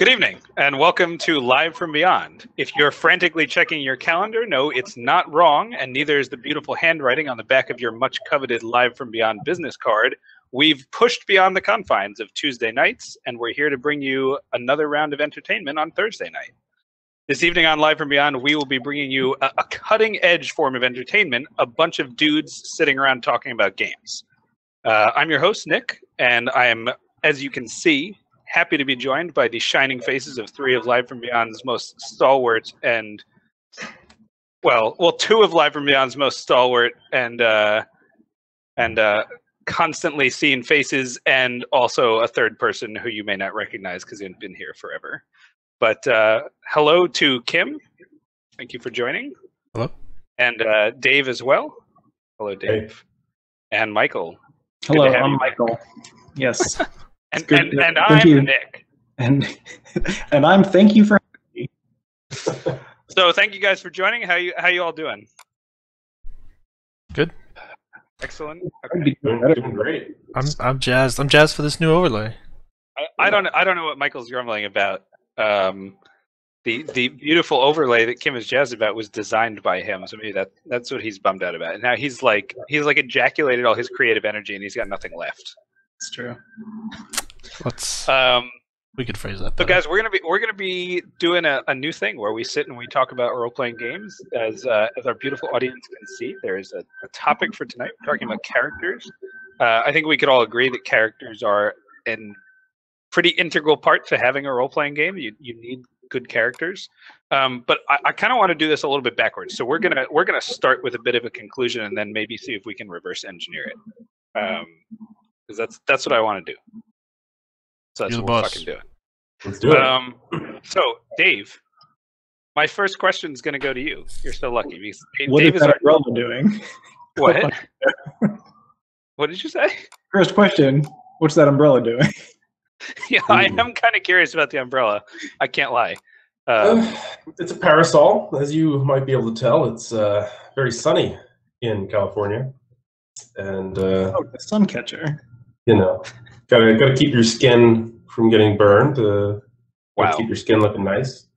Good evening, and welcome to Live from Beyond. If you're frantically checking your calendar, no, it's not wrong, and neither is the beautiful handwriting on the back of your much-coveted Live from Beyond business card. We've pushed beyond the confines of Tuesday nights, and we're here to bring you another round of entertainment on Thursday night. This evening on Live from Beyond, we will be bringing you a cutting-edge form of entertainment, a bunch of dudes sitting around talking about games. I'm your host, Nick, and I am, as you can see, happy to be joined by the shining faces of three of Live from Beyond's most stalwart and, two of Live from Beyond's most stalwart and constantly seen faces, and also a third person who you may not recognize because they've been here forever. But hello to Kim. Thank you for joining. Hello. And Dave as well. Hello, Dave. Hey. And Michael. Hello, I'm Michael. Yes. And I'm Nick. And I'm thank you for having me. So thank you guys for joining. How you all doing? Good. Excellent. Okay. Doing great. I'm jazzed. I'm jazzed for this new overlay. I don't know what Michael's grumbling about. The beautiful overlay that Kim is jazzed about was designed by him, so maybe that's what he's bummed out about. And now he's like ejaculated all his creative energy and he's got nothing left. It's true. We could phrase that better. So guys, we're gonna be doing a new thing where we sit and we talk about role-playing games. As our beautiful audience can see, there is a topic for tonight. We're talking about characters. I think we could all agree that characters are a pretty integral part to having a role-playing game. You need good characters. But I kind of want to do this a little bit backwards. So we're gonna start with a bit of a conclusion and then maybe see if we can reverse engineer it. Because that's what I want to do. So that's what we're fucking doing. Let's do it. So, Dave, my first question is going to go to you. You're so lucky. Because What Dave is that umbrella doing? What? What did you say? First question, what's that umbrella doing? Yeah, I am kind of curious about the umbrella. I can't lie. It's a parasol, as you might be able to tell. It's very sunny in California. And the sun catcher. You know, gotta keep your skin from getting burned. Wow. Keep your skin looking nice.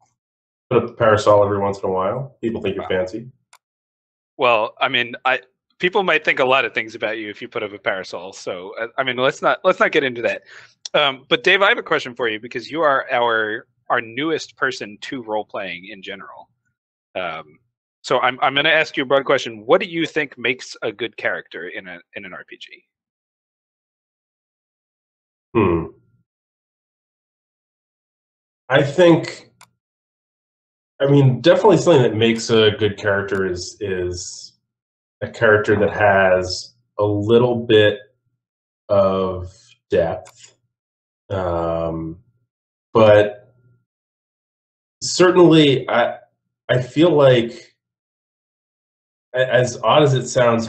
Put up a parasol every once in a while. People think you're fancy. Well, I mean, people might think a lot of things about you if you put up a parasol. So, I mean, let's not get into that. But Dave, I have a question for you because you are our newest person to role playing in general. So I'm going to ask you a broad question. What do you think makes a good character in an RPG? I mean, definitely something that makes a good character is a character that has a little bit of depth, but certainly I feel like, as odd as it sounds,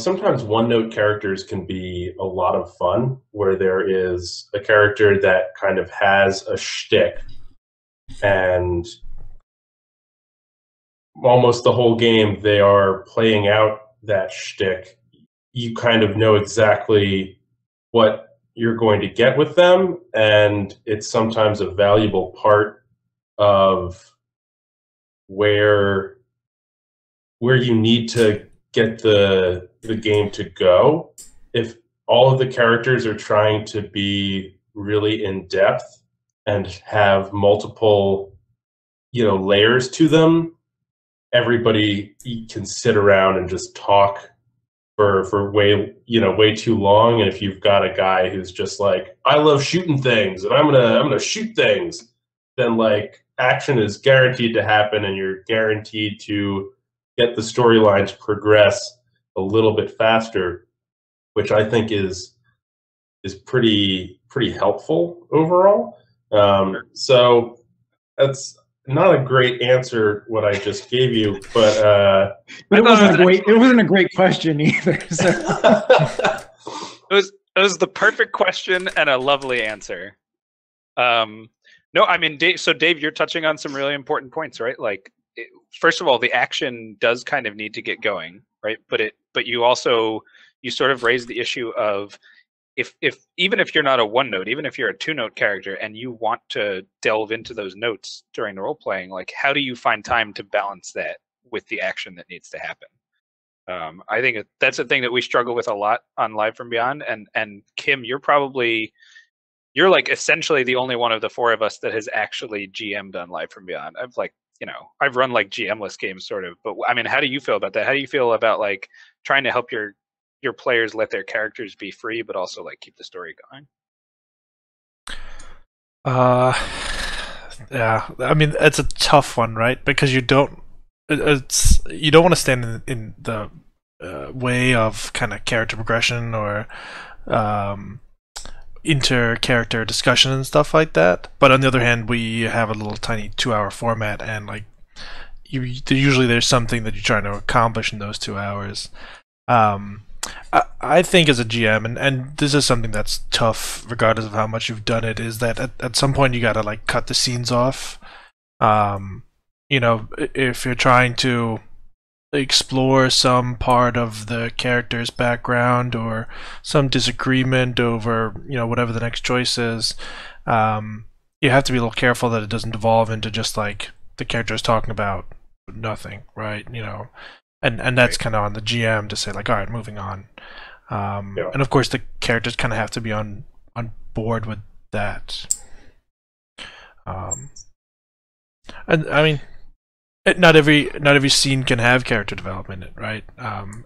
sometimes one-note characters can be a lot of fun, where there is a character that kind of has a shtick, and almost the whole game they are playing out that shtick. You kind of know exactly what you're going to get with them, and it's sometimes a valuable part of where you need to get the game to go. If all of the characters are trying to be really in depth and have multiple, layers to them, everybody can sit around and just talk for way too long. And if you've got a guy who's just like, I love shooting things and I'm gonna shoot things, then like action is guaranteed to happen, and you're guaranteed to get the storyline to progress a little bit faster, which I think is pretty helpful overall. So that's not a great answer what I just gave you, but it wasn't a great question either. So. It was the perfect question and a lovely answer. No, I mean, Dave, you're touching on some really important points, right? Like, first of all, the action does kind of need to get going, right? But you sort of raised the issue of if even if you're not a one note, even if you're a two note character and you want to delve into those notes during the role playing, like how do you find time to balance that with the action that needs to happen? I think that's a thing that we struggle with a lot on Live from Beyond. And Kim, you're like essentially the only one of the four of us that has actually GM'd on Live from Beyond. I've run like GM-less games sort of, but I mean, how do you feel about that? How do you feel about like trying to help your players let their characters be free, but also like keep the story going? Yeah. I mean, it's a tough one, right? Because you don't want to stand in the way of kind of character progression or inter-character discussion and stuff like that. But on the other hand, we have a little tiny 2-hour format, and like usually there's something that you're trying to accomplish in those 2 hours. I think as a GM, and this is something that's tough regardless of how much you've done it, is that at some point you gotta like cut the scenes off. If you're trying to explore some part of the character's background or some disagreement over, whatever the next choice is, you have to be a little careful that it doesn't devolve into just like the character is talking about nothing, right? And that's kind of on the GM to say like, all right, moving on. And of course the characters kind of have to be on board with that. And I mean, not every scene can have character development in it, right?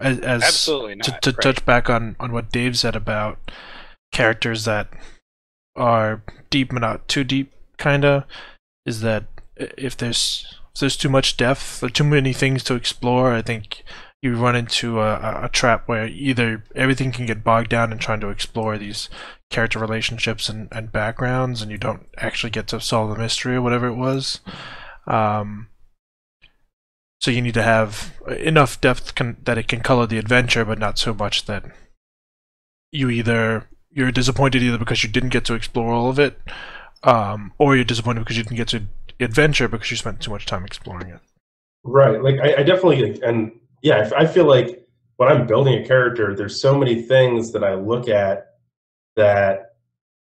As Absolutely not. To touch back on what Dave said about characters that are deep but not too deep, kinda, is that if there's too much depth or too many things to explore, I think you run into a trap where either everything can get bogged down in trying to explore these character relationships and backgrounds, and you don't actually get to solve the mystery or whatever it was. So you need to have enough depth that it can color the adventure, but not so much that you're disappointed either because you didn't get to explore all of it, or you're disappointed because you didn't get to adventure because you spent too much time exploring it. Right. Like I definitely, and yeah, I feel like when I'm building a character, there's so many things that I look at that,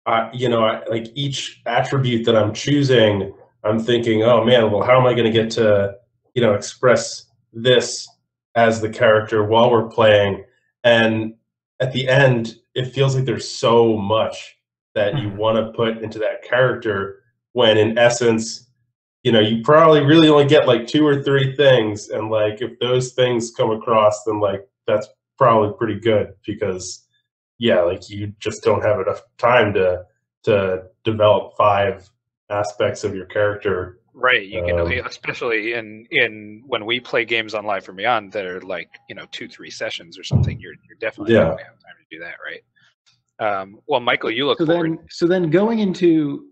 like each attribute that I'm choosing, I'm thinking, oh man, well, how am I going to get to, express this as the character while we're playing? And at the end, it feels like there's so much that you want to put into that character when in essence, you probably really only get like 2 or 3 things. And like, if those things come across, then like, that's probably pretty good because like you just don't have enough time to develop 5 aspects of your character. Right, you can, especially in when we play games on Live from Beyond that are like 2-3 sessions or something. You're definitely not going to have time to do that, right? Well, Michael, you look forward. So then going into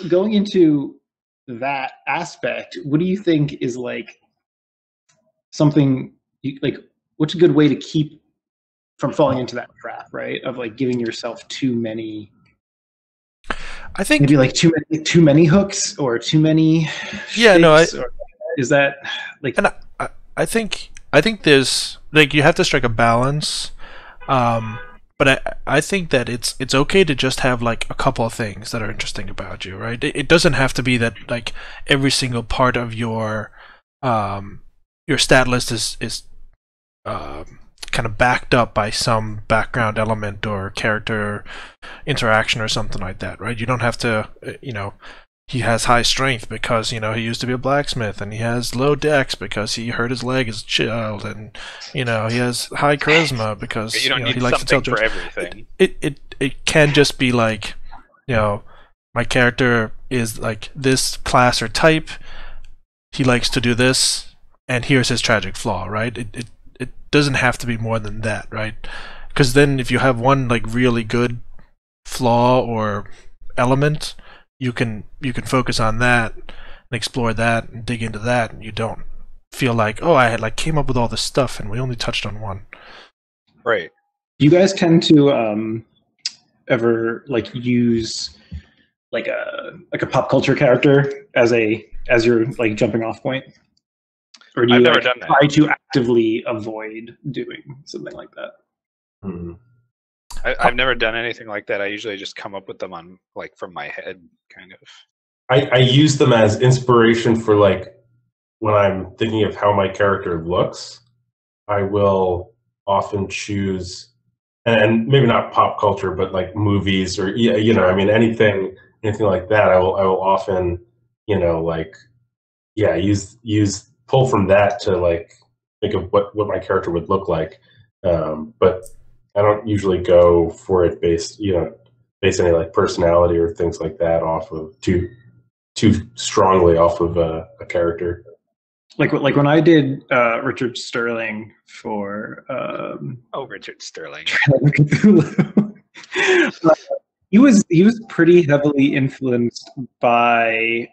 going into that aspect, what do you think is like something what's a good way to keep from falling into that trap, right? Of like giving yourself too many. I think maybe like too many hooks or too many. Yeah, no. Is that like? And I think there's like you have to strike a balance, but I think that it's okay to just have like a couple of things that are interesting about you, right? It doesn't have to be that like every single part of your stat list is kind of backed up by some background element or character interaction or something like that, right? You don't have to, he has high strength because, he used to be a blacksmith, and he has low dex because he hurt his leg as a child, and, he has high charisma because you don't need he likes to tell something for jokes. everything. It can just be like, my character is like this class or type, he likes to do this, and here's his tragic flaw, right? It doesn't have to be more than that, right? Because then if you have one like really good flaw or element, you can focus on that and explore that and dig into that, and you don't feel like, oh, I had like came up with all this stuff and we only touched on one. Right. Do you guys tend to ever like use like a pop culture character as your like jumping off point? Or do you try to actively avoid doing something like that? Mm-hmm. I've never done anything like that. I usually just come up with them on like from my head, kind of. I use them as inspiration for like when I'm thinking of how my character looks. I will often choose, and maybe not pop culture, but like movies or I mean anything like that. I will often like use pull from that to like think of what my character would look like. But I don't usually go for it based any like personality or things like that off of too strongly off of a character. Like when I did Richard Sterling for Richard Sterling. He was pretty heavily influenced by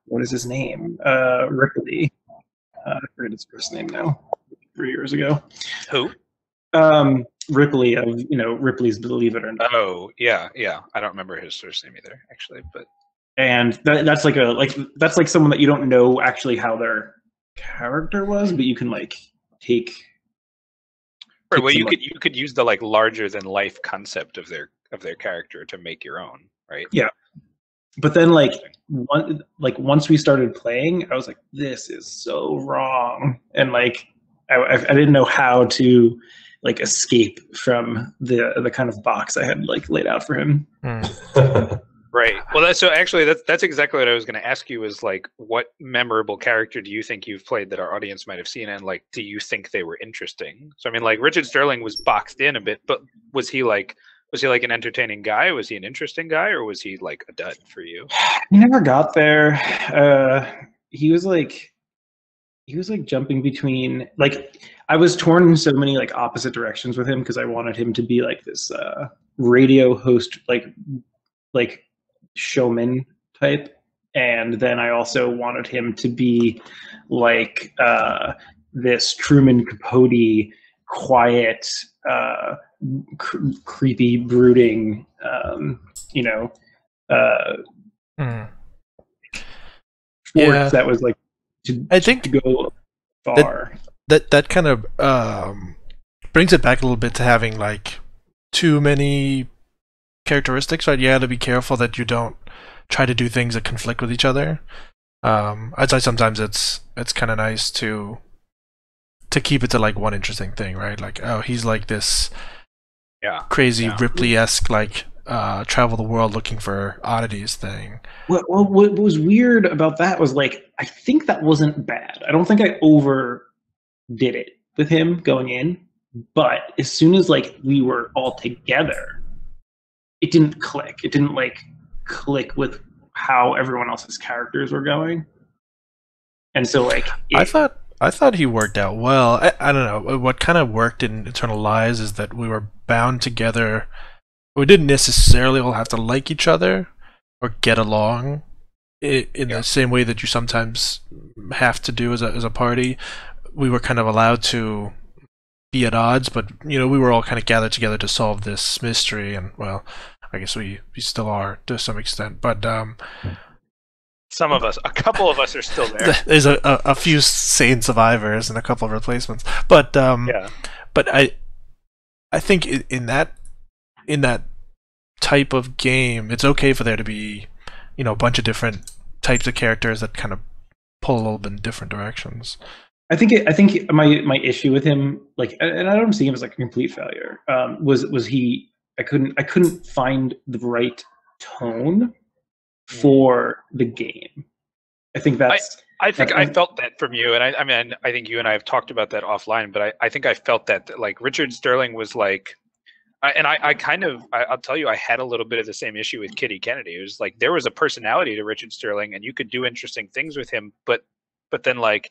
what is his name? Ripley. I forget his first name now. 3 years ago. Who? Ripley of Ripley's Believe It or Not. Oh yeah. I don't remember his first name either, actually, but. And that's like someone that you don't know actually how their character was, but you can like take. Right. Well, you could use the like larger than life concept of their character to make your own, right? Yeah. But then once we started playing, I was like, this is so wrong, and like I didn't know how to like escape from the kind of box I had like laid out for him. Right. Well, that's exactly what I was going to ask you. Is like, what memorable character do you think you've played that our audience might have seen, and like, do you think they were interesting? So I mean, like Richard Sterling was boxed in a bit, but was he like an entertaining guy? Was he an interesting guy, or was he like a dud for you? He never got there. He was like jumping between like I was torn in so many like opposite directions with him because I wanted him to be like this radio host like showman type, and then I also wanted him to be like this Truman Capote quiet creepy brooding force that was like I think to go far. That kind of brings it back a little bit to having like too many characteristics, right? You got to be careful that you don't try to do things that conflict with each other. I'd say sometimes it's kind of nice to keep it to like one interesting thing, right? Like, oh, he's like this crazy Ripley-esque like travel the world looking for oddities thing. What was weird about that was like I think that wasn't bad. I don't think I overdid it with him going in, but as soon as like we were all together, it didn't click. It didn't like click with how everyone else's characters were going. And so like I thought he worked out well. I don't know. What kind of worked in Eternal Lies is that we were bound together. We didn't necessarily all have to like each other or get along in the same way that you sometimes have to do as a party. We were kind of allowed to be at odds, but we were all kind of gathered together to solve this mystery, and well, I guess we still are to some extent, but some of us, a couple of us are still there. There's a few sane survivors and a couple of replacements, but but I think in that type of game, it's okay for there to be a bunch of different types of characters that kind of pull a little bit in different directions. I think my issue with him, like, and I don't see him as like a complete failure, was he. I couldn't find the right tone for the game. I think that's. I felt that from you, and I mean, I think you and I have talked about that offline. But I think I felt that like Richard Sterling was like, I'll tell you, I had a little bit of the same issue with Kitty Kennedy. It was like there was a personality to Richard Sterling, and you could do interesting things with him, but then like,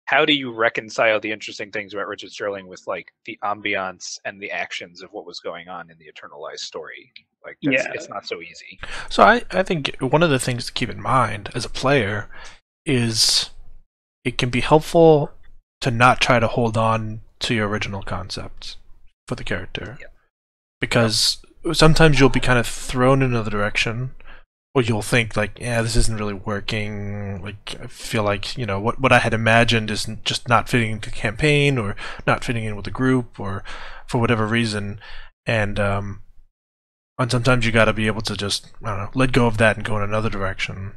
how do you reconcile the interesting things about Richard Sterling with like the ambiance and the actions of what was going on in the Eternal Lies story? Like, it's not so easy. So I think one of the things to keep in mind as a player is it can be helpful to not try to hold on to your original concepts for the character. Because sometimes you'll be kind of thrown in another direction, or you'll think like, yeah, this isn't really working. Like, I feel like, what I had imagined is just not fitting into the campaign, or not fitting in with the group, or for whatever reason, and sometimes you got to be able to just, I don't know, let go of that and go in another direction.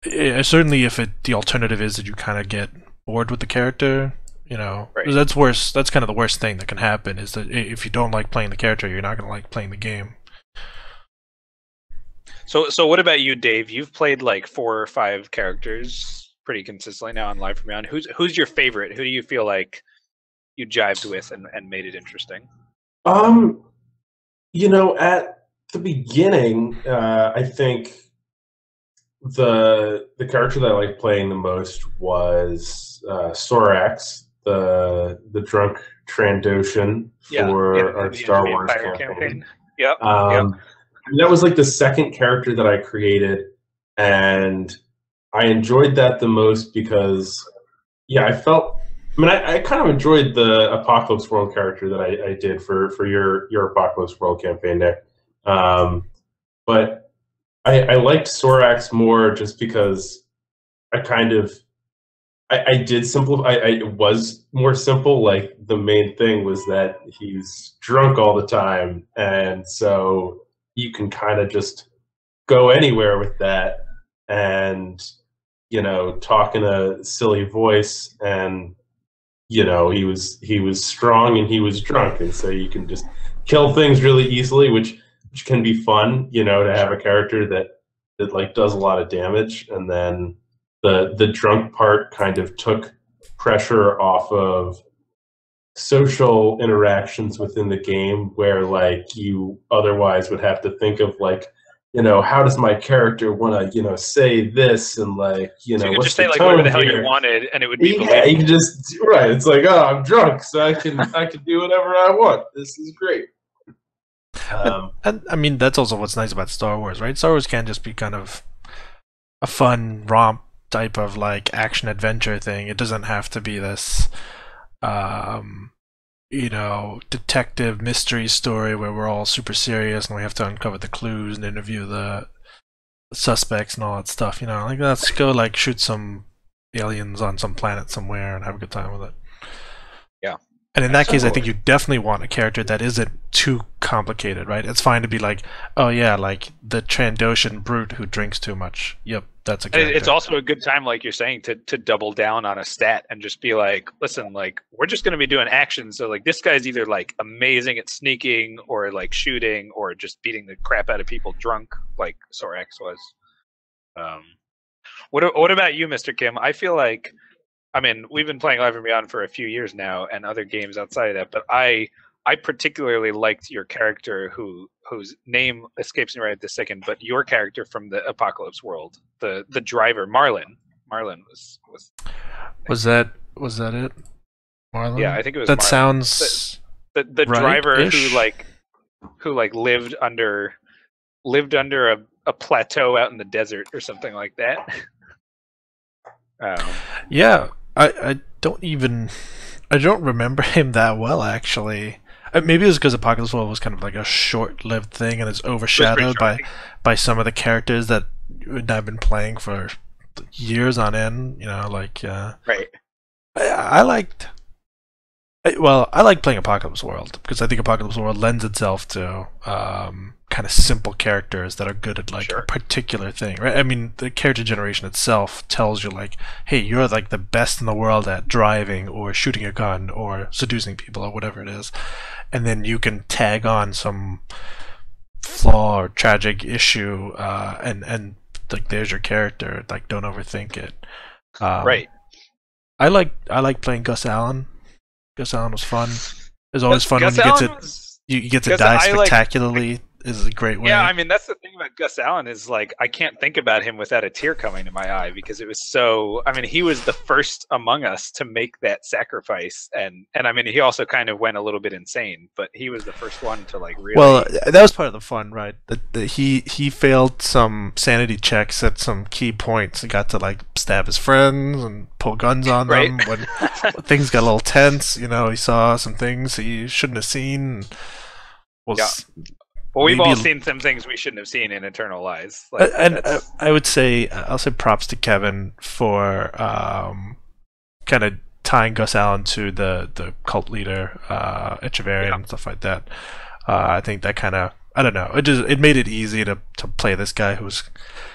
Certainly, if the alternative is that you kind of get bored with the character, Right. that's worse. That's kind of the worst thing that can happen, is that if you don't like playing the character, you're not going to like playing the game. So what about you, Dave? You've played like 4 or 5 characters pretty consistently now on Live from Beyond. Who's your favorite? Who do you feel like you jived with and made it interesting? At the beginning, I think the character that I liked playing the most was Sorax, the drunk Trandoshan for our Star Wars campaign. Yep. That was like the second character that I created, and I enjoyed that the most because, I kind of enjoyed the Apocalypse World character that I did for your Apocalypse World campaign, Nick. But I liked Sorax more just because I did simplify. It was more simple. Like, the main thing was that he's drunk all the time, and so you can kind of just go anywhere with that, and talk in a silly voice, and he was strong and he was drunk, and so you can just kill things really easily, which can be fun, to have a character that like does a lot of damage. And then the drunk part kind of took pressure off of social interactions within the game, where like you otherwise would have to think of like, how does my character want to, say this, and like, so you could what's just say the like tone whatever the hell here? you wanted, and it would be Yeah, you believable. can just right. It's like, oh, I'm drunk, so I can do whatever I want. This is great. And I mean, that's also what's nice about Star Wars, right? Star Wars can just be kind of a fun romp type of like action adventure thing. It doesn't have to be this detective mystery story where we're all super serious and we have to uncover the clues and interview the suspects and all that stuff. Like, let's go like shoot some aliens on some planet somewhere and have a good time with it. Yeah. And in that case, I think you definitely want a character that isn't too complicated, right? It's fine to be like, oh yeah, like the Trandoshan brute who drinks too much. Yep, that's a character. It's also a good time, like you're saying, to double down on a stat and just be like, listen, like, we're just going to be doing action. So like, this guy's either like amazing at sneaking or like shooting or just beating the crap out of people drunk, like Sorax was. What about you, Mr. Kim? I feel like, I mean, we've been playing Live and Beyond for a few years now, and other games outside of that. But I particularly liked your character, whose name escapes me right at this second. But your character from the Apocalypse World, the driver, Marlin. Marlin Was that it? Marlin? Yeah, I think it was. That Marlin. sounds the driver who lived under a plateau out in the desert or something like that. Yeah, I don't remember him that well, actually. Maybe it was because Apocalypse World was kind of like a short-lived thing, and it's overshadowed by some of the characters that I've been playing for years on end. Right. I liked playing Apocalypse World because I think Apocalypse World lends itself to kind of simple characters that are good at like a particular thing, right? I mean, the character generation itself tells you like, hey, you're like the best in the world at driving or shooting a gun or seducing people or whatever it is, and then you can tag on some flaw or tragic issue, and like there's your character. Like, don't overthink it. Right. I like playing Gus Allen. Gus Allen was fun. It's always fun when you get to die spectacularly. Is a great way. Yeah, I mean, that's the thing about Gus Allen is like I can't think about him without a tear coming to my eye because it was so. I mean, he was the first among us to make that sacrifice, and I mean, he also kind of went a little bit insane, but he was the first one to like really. Well, that was part of the fun, right? That he failed some sanity checks at some key points. He got to like stab his friends and pull guns on them when things got a little tense. He saw some things he shouldn't have seen. Well, we've all seen some things we shouldn't have seen in Eternal Lies. Like, and I would say, I'll say props to Kevin for kind of tying Gus Allen to the cult leader Echeverria and stuff like that. I think that kind of, I don't know, it made it easy to play this guy who's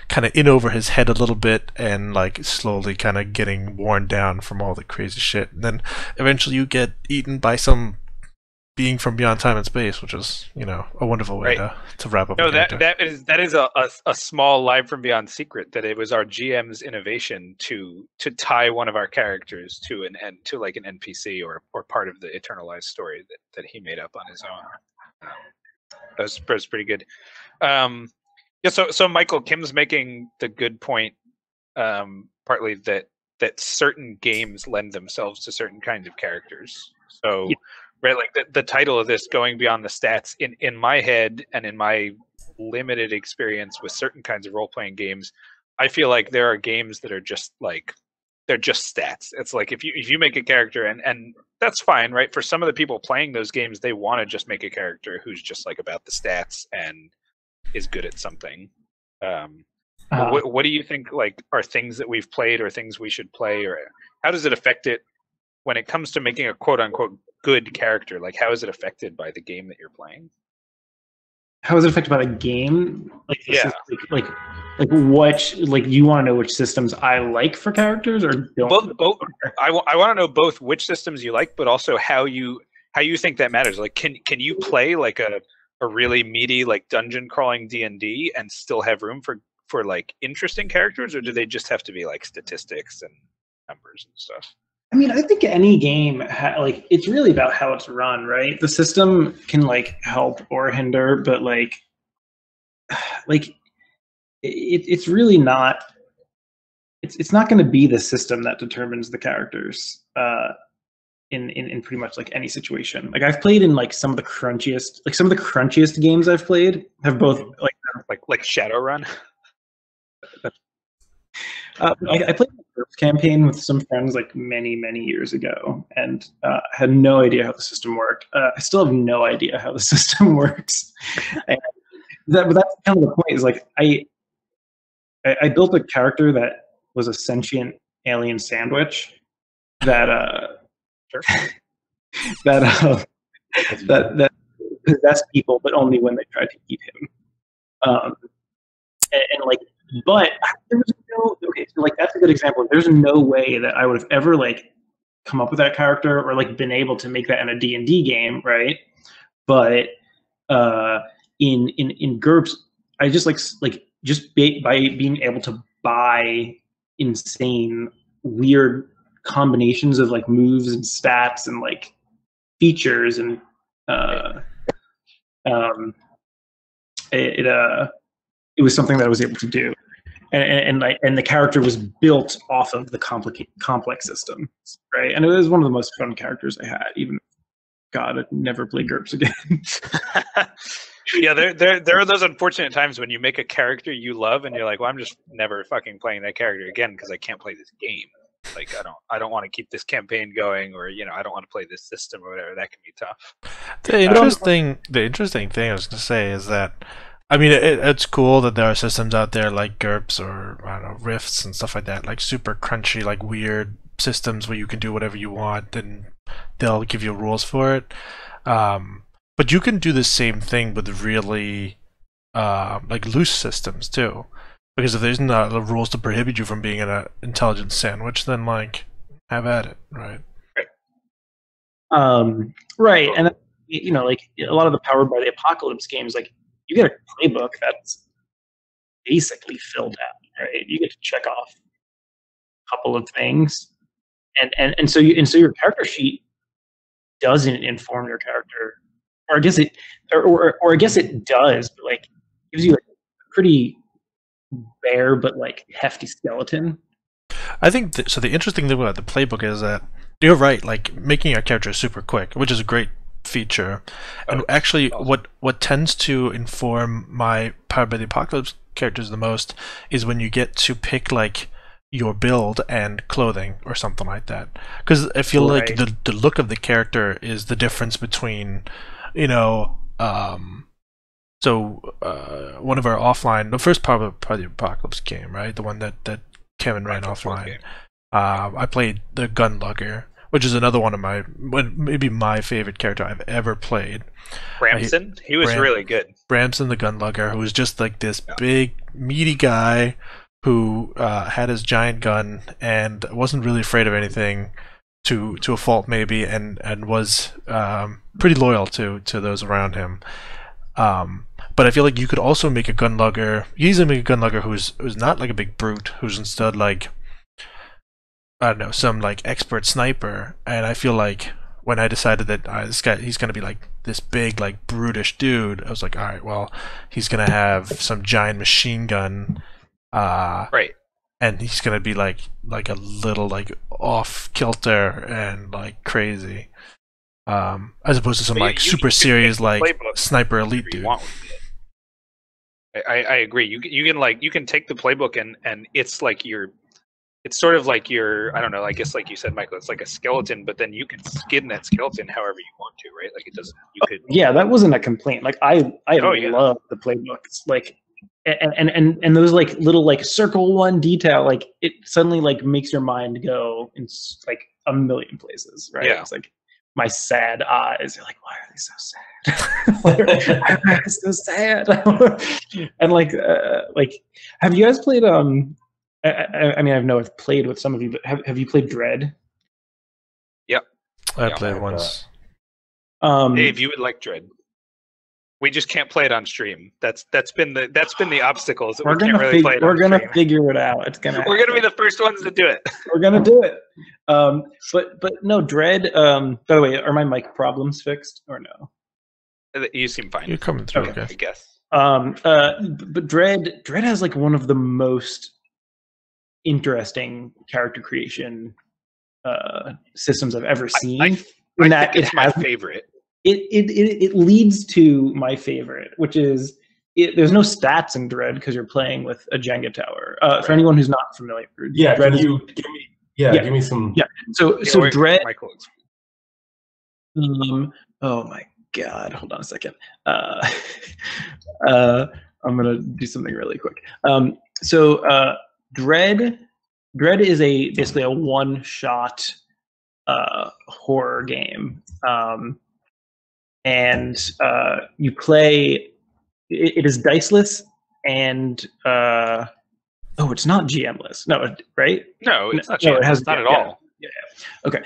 kind of in over his head a little bit and like slowly kind of getting worn down from all the crazy shit. And then eventually you get eaten by some being from beyond time and space, which is, you know, a wonderful way to wrap up. No, that is a small Live from Beyond secret, that it was our GM's innovation to tie one of our characters to an NPC or part of the Eternalized story that he made up on his own. That was pretty good. Yeah, so Michael, Kim's making the good point, partly that certain games lend themselves to certain kinds of characters. So. Yeah. Right, like the title of this, Going Beyond the Stats, in my head and in my limited experience with certain kinds of role-playing games, I feel like there are games that are just like, they're just stats. It's like if you make a character, and that's fine, right? For some of the people playing those games, they want to just make a character who's just like about the stats and is good at something. What do you think, like, are things that we've played or things we should play, or how does it affect it when it comes to making a quote-unquote good character? Like, how is it affected by the game that you're playing? How is it affected by the game? Like, yeah, like what? Like, you want to know which systems I like for characters, or don't? Both. I want to know both which systems you like, but also how you think that matters. Like, can you play like a really meaty like dungeon crawling D&D and still have room for like interesting characters, or do they just have to be like statistics and numbers and stuff? I mean, I think any game, like, it's really about how it's run, right? The system can like help or hinder, but like it's really not. It's not going to be the system that determines the characters in pretty much like any situation. Like, I've played in like some of the crunchiest games I've played have both like Shadowrun. I played the GURPS campaign with some friends like many years ago, and had no idea how the system worked. I still have no idea how the system works. And but that's kind of the point. Is like I built a character that was a sentient alien sandwich that that possessed people, but only when they tried to eat him. And like. But there was so like that's a good example. There's no way that I would have ever like come up with that character or like been able to make that in a D&D game, right? But in GURPS, I just by being able to buy insane weird combinations of like moves and stats and like features, and it was something that I was able to do, and the character was built off of the complex systems, right? And it was one of the most fun characters I had. Even, God, I'd never play GURPS again. Yeah, there are those unfortunate times when you make a character you love, and you're like, well, I'm just never fucking playing that character again because I can't play this game. Like, I don't want to keep this campaign going, or I don't want to play this system or whatever. That can be tough. The interesting thing I was going to say is that, I mean, it's cool that there are systems out there like GURPS or, I don't know, Rifts and stuff like that, like super crunchy, like weird systems where you can do whatever you want and they'll give you rules for it. But you can do the same thing with really like loose systems too. Because if there's not the rules to prohibit you from being an intelligence sandwich, then like have at it, right? Right, and like a lot of the Powered by the Apocalypse games, like, you get a playbook that's basically filled out, right? You get to check off a couple of things, and so your character sheet doesn't inform your character, or I guess it does, but like gives you like a pretty bare but like hefty skeleton. I think so. The interesting thing about the playbook is that you're right. Like, making a character super quick, which is a great feature, and actually what tends to inform my Powered by the Apocalypse characters the most is when you get to pick like your build and clothing or something like that, because I feel like the look of the character is the difference between one of our offline, the first Powered by the Apocalypse game, right, the one that Kevin ran offline. I played the Gunlugger, which is another one of maybe my favorite character I've ever played. Bramson, he was really good. Bramson the Gunlugger, who was just like this big, meaty guy who had his giant gun and wasn't really afraid of anything, to a fault maybe, and was pretty loyal to those around him. But I feel like you could also make a Gunlugger. You easily make a Gunlugger who's not like a big brute, who's instead like, I don't know, some like expert sniper. And I feel like when I decided that this guy, he's gonna be like this big, like brutish dude, I was like, all right, well, he's gonna have some giant machine gun, right? And he's gonna be like a little like off kilter and like crazy, as opposed to some like super serious like sniper elite dude. I agree. You can take the playbook and it's like it's sort of like your, I don't know, I guess like you said, Michael, it's like a skeleton, but then you can skin that skeleton however you want to, right? Like it doesn't, you could. Yeah, that wasn't a complaint. Like I love the playbooks. Like, and those like little like circle one detail, like it suddenly like makes your mind go in like a million places, right? Yeah. It's like my sad eyes. You're like, why are they so sad? Why are they so sad? And like, have you guys played? I mean, I know I've played with some of you, but have you played Dread? Yep, I played once. Dave, you would like Dread. We just can't play it on stream. That's been the obstacles. That we're gonna really play it on We're gonna stream. figure it out. It's gonna. We're gonna be the first ones to do it. We're gonna do it. But no, Dread. By the way, are my mic problems fixed or no? You seem fine. You're coming through, okay. I guess. But Dread has like one of the most interesting character creation systems I've ever seen. I think it's my favorite. It leads to my favorite, which is there's no stats in Dread because you're playing with a Jenga tower. Right. For anyone who's not familiar, yeah, Dread give me some. Yeah, so Dread. Michael. Oh my God! Hold on a second. I'm gonna do something really quick. Dread is basically a one-shot horror game, and you play. It is diceless, and it's not GM-less. No, right? No, it's not. No, it has not at all. Yeah. Okay.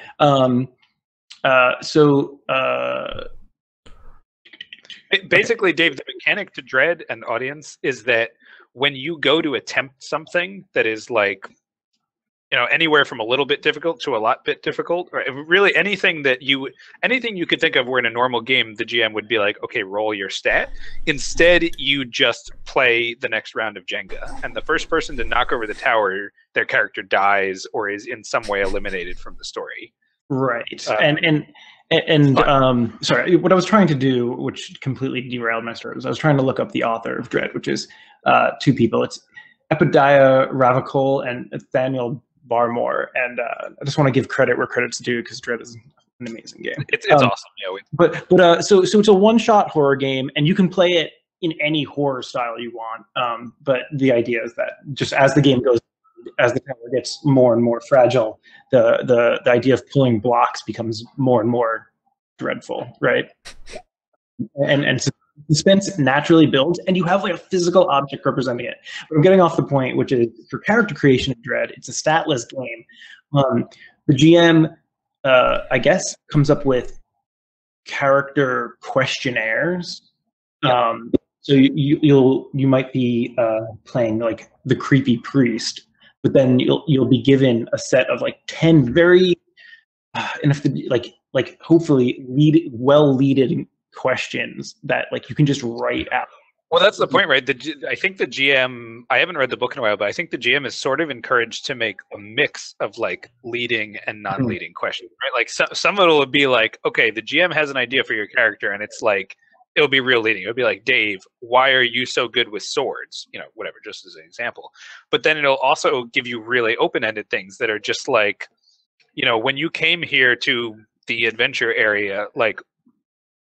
Basically, Dave, the mechanic to Dread and audience is that when you go to attempt something that is like, anywhere from a little bit difficult to a lot bit difficult, or really anything you could think of where in a normal game the GM would be like, okay, roll your stat. Instead, you just play the next round of Jenga, and the first person to knock over the tower, their character dies or is in some way eliminated from the story. Right. Sorry, what I was trying to do, which completely derailed my story, was I was trying to look up the author of Dread, which is two people. It's Epodiah Ravachol and Nathaniel Barmore, and I just want to give credit where credit's due because Dread is an amazing game. It's awesome. Yeah. So it's a one-shot horror game, and you can play it in any horror style you want. But the idea is that just as the game goes, as the tower gets more and more fragile, the idea of pulling blocks becomes more and more dreadful, right? And suspense naturally builds, and you have like a physical object representing it. But I'm getting off the point, which is for character creation of Dread, it's a statless game. The GM, I guess, comes up with character questionnaires. Yeah. So you might be playing like the creepy priest, but then you'll be given a set of like 10 very hopefully leaded questions that like you can just write out. Well, that's the point, right? I think the GM, I haven't read the book in a while, but I think the GM is sort of encouraged to make a mix of like leading and non-leading questions, right? Like some of it will be like, okay, the GM has an idea for your character, and it's like, it'll be real leading. It'll be like, Dave, why are you so good with swords? Whatever, just as an example. But then it'll also give you really open-ended things that are just like, when you came here to the adventure area, like,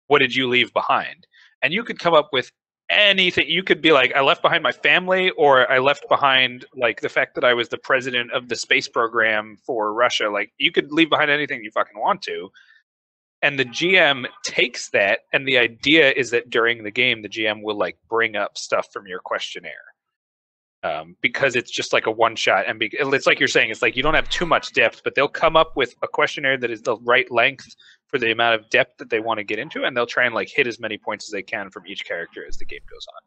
what did you leave behind? And you could come up with anything. You could be like, I left behind my family, or I left behind like the fact that I was the president of the space program for Russia. Like, you could leave behind anything you fucking want to. And the GM takes that, and the idea is that during the game, the GM will like bring up stuff from your questionnaire. Because it's just like a one shot, and it's like you're saying, it's like you don't have too much depth, but they'll come up with a questionnaire that is the right length for the amount of depth that they want to get into, and they'll try and like hit as many points as they can from each character as the game goes on.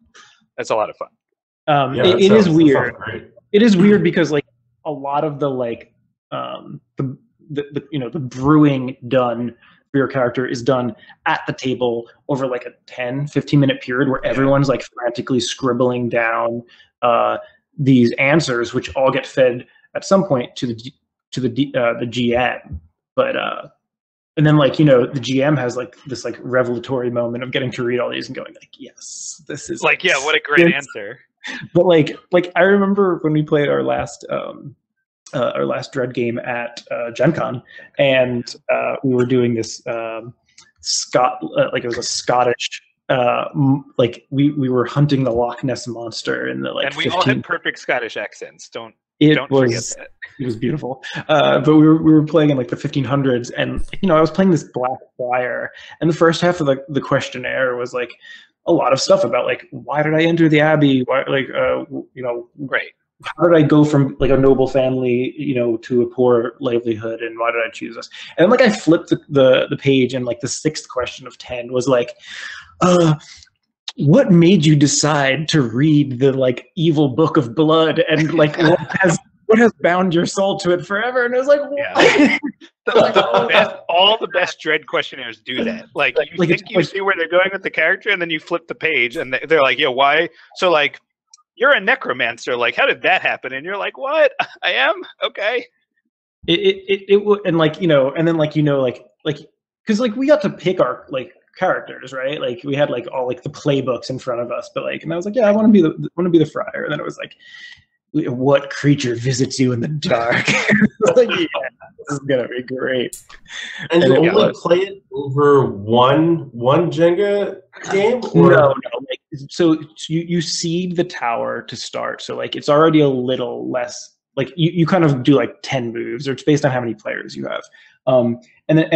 That's a lot of fun. It is weird. It is weird because like a lot of the like the brewing done for your character is done at the table over like a 10-15 minute period where everyone's like frantically scribbling down these answers, which all get fed at some point to the GM. But and then like the GM has like this like revelatory moment of getting to read all these and going like, yes, this is like, yeah, what a great answer. But like I remember when we played our last Dread game at Gen Con, and we were doing this like it was a Scottish like we were hunting the Loch Ness monster in the like. And we all had perfect Scottish accents. Don't forget that. It was beautiful. But we were playing in like the 1500s, and I was playing this Black Friar, and the first half of the questionnaire was like a lot of stuff about like, why did I enter the abbey? Why, like right. How did I go from like a noble family, to a poor livelihood, and why did I choose this? And like I flipped the page, and like the 6th question of 10 was like, what made you decide to read the like evil book of blood, and like what has bound your soul to it forever? And it was like, yeah. All the best Dread questionnaires do that. Like you think you see where they're going with the character, and then you flip the page, and they're like, yeah, why? So like, you're a necromancer. Like, how did that happen? And you're like, what? I am? Okay. It and like, and then like, because like we got to pick our like characters, right? Like we had like all like the playbooks in front of us, but like, and I was like, yeah, I want to be the friar. And then it was like, what creature visits you in the dark? Like, yeah, this is gonna be great. And you only play it over one Jenga game? Or? No. Like, so you seed the tower to start. So like it's already a little less. Like you kind of do like 10 moves, or it's based on how many players you have. And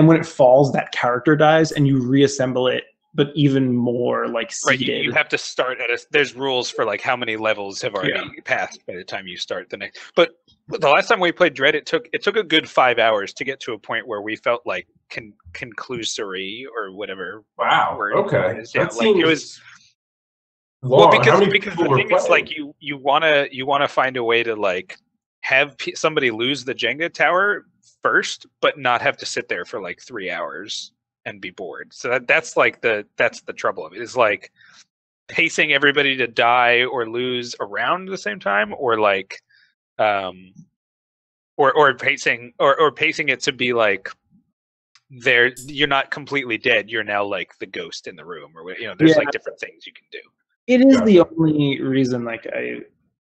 when it falls, that character dies, and you reassemble it, but even more like seeded. Right, you have to start there's rules for like how many levels have already passed by the time you start the next. But the last time we played Dread, it took a good 5 hours to get to a point where we felt like conclusory or whatever. Wow. Okay. Yeah, like it was. Long. Well, because the thing is, like, you wanna find a way to like have somebody lose the Jenga tower first, but not have to sit there for like 3 hours and be bored. So that's the trouble of it. Is like pacing everybody to die or lose around the same time, or like or pacing it to be like you're not completely dead, you're now like the ghost in the room, or there's like different things you can do. It is the only reason like I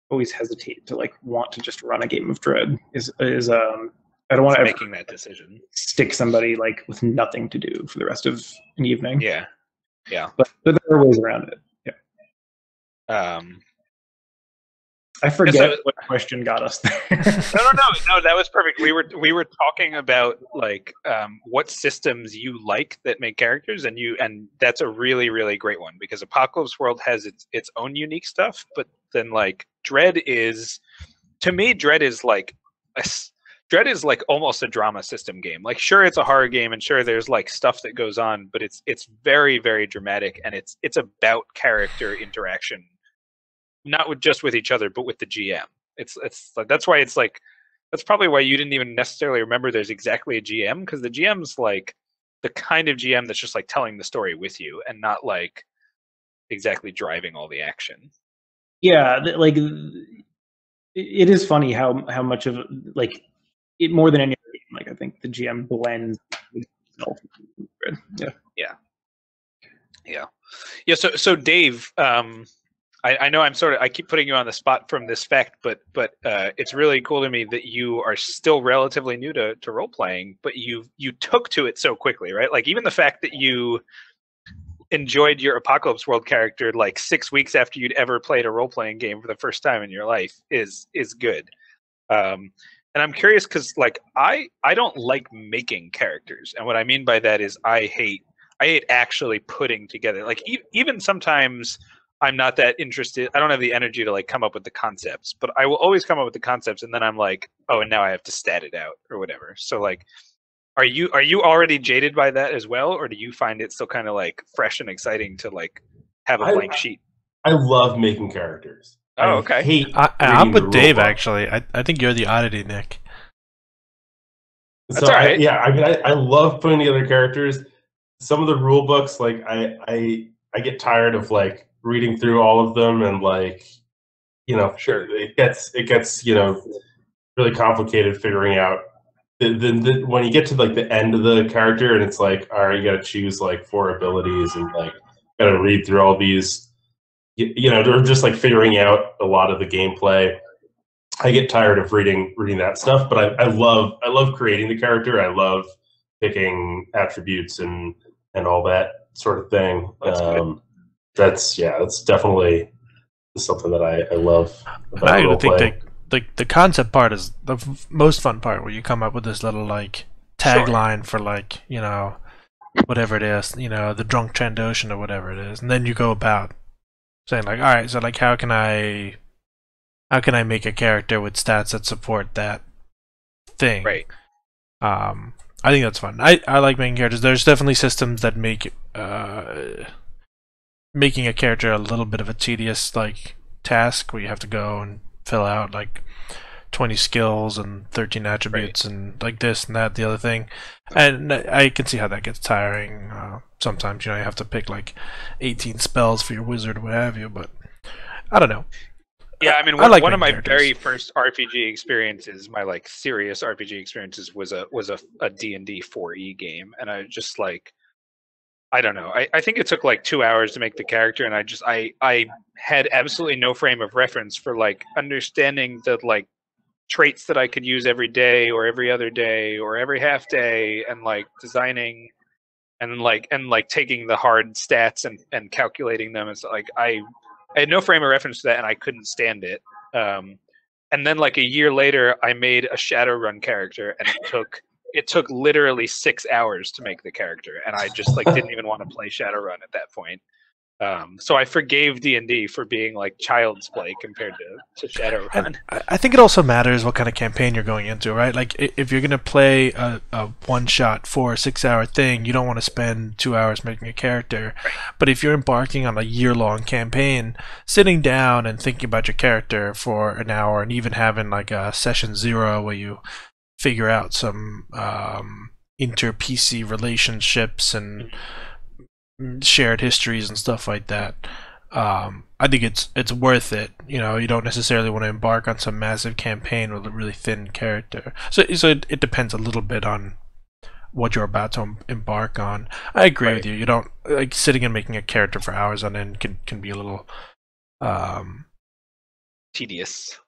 always hesitate to like want to just run a game of Dread is I don't want to making that decision. Stick somebody like with nothing to do for the rest of an evening. Yeah. But there are ways around it. Yeah. I forget what question got us there. No, that was perfect. We were talking about like what systems you like that make characters, and that's a really, really great one, because Apocalypse World has its own unique stuff, but then like Dread is like almost a drama system game. Like, sure, it's a horror game, and sure, there's like stuff that goes on, but it's very, very dramatic, and it's about character interaction, not just with each other, but with the GM. It's like that's probably why you didn't even necessarily remember there's exactly a GM, because the GM's like the kind of GM that's just like telling the story with you and not like exactly driving all the action. Yeah, like it is funny how much of like it more than any other game. Like I think the GM blends. Yeah. So Dave, I know I keep putting you on the spot from this fact, but it's really cool to me that you are still relatively new to role playing, but you took to it so quickly, right? Like even the fact that enjoyed your Apocalypse World character like 6 weeks after you'd ever played a role-playing game for the first time in your life is good. And I'm curious because like I don't like making characters, and what I mean by that is I hate actually putting together. Like even sometimes I'm not that interested. I don't have the energy to like come up with the concepts, but I will always come up with the concepts, and then I'm like, oh, and now I have to stat it out or whatever. So like, are you already jaded by that as well, or do you find it still kind of like fresh and exciting to like have a blank sheet? I love making characters. Oh, okay. I'm with Dave, actually. I think you're the oddity, Nick. That's all right. I mean, I love putting together characters. Some of the rule books, like I get tired of like reading through all of them, and like, you know, sure, it gets you know, really complicated figuring out. When you get to like the end of the character, and it's like, all right, you got to choose like 4 abilities, and like got to read through all these. You know, they're just like figuring out a lot of the gameplay. I get tired of reading that stuff, but I love creating the character. I love picking attributes and all that sort of thing. That's definitely something that I love. I would think the concept part is the most fun part, where you come up with this little like tagline for like, you know, whatever it is, you know, the drunk Trandoshan or whatever it is, and then you go about saying like, all right, so like how can I make a character with stats that support that thing? Right. I think that's fun. I like making characters. There's definitely systems that make making a character a little bit of a tedious like task, where you have to go and fill out like 20 skills and 13 attributes, right, and like this and that, the other thing. And I can see how that gets tiring. Sometimes, you know, you have to pick like 18 spells for your wizard or what have you, but I don't know. Yeah, I mean, one of my very first RPG experiences, my like serious RPG experiences, was a D&D 4E game, and I just like, I don't know. I think it took like 2 hours to make the character, and I had absolutely no frame of reference for like understanding the like traits that I could use every day or every other day or every half day, and like designing and like taking the hard stats and calculating them. It's like I had no frame of reference to that, and I couldn't stand it. And then like a year later, I made a Shadowrun character, and it took literally 6 hours to make the character, and I just like didn't even want to play Shadowrun at that point. So I forgave D&D for being like child's play compared to Shadowrun. I think it also matters what kind of campaign you're going into, right? Like if you're going to play a one-shot 4 or 6 hour thing, you don't want to spend 2 hours making a character. Right. But if you're embarking on a year-long campaign, sitting down and thinking about your character for an hour, and even having like a session 0 where you figure out some inter-PC relationships and shared histories and stuff like that, I think it's worth it. You know, you don't necessarily want to embark on some massive campaign with a really thin character. So it depends a little bit on what you're about to embark on. I agree Right. with you. You don't like sitting and making a character for hours on end can be a little Tedious.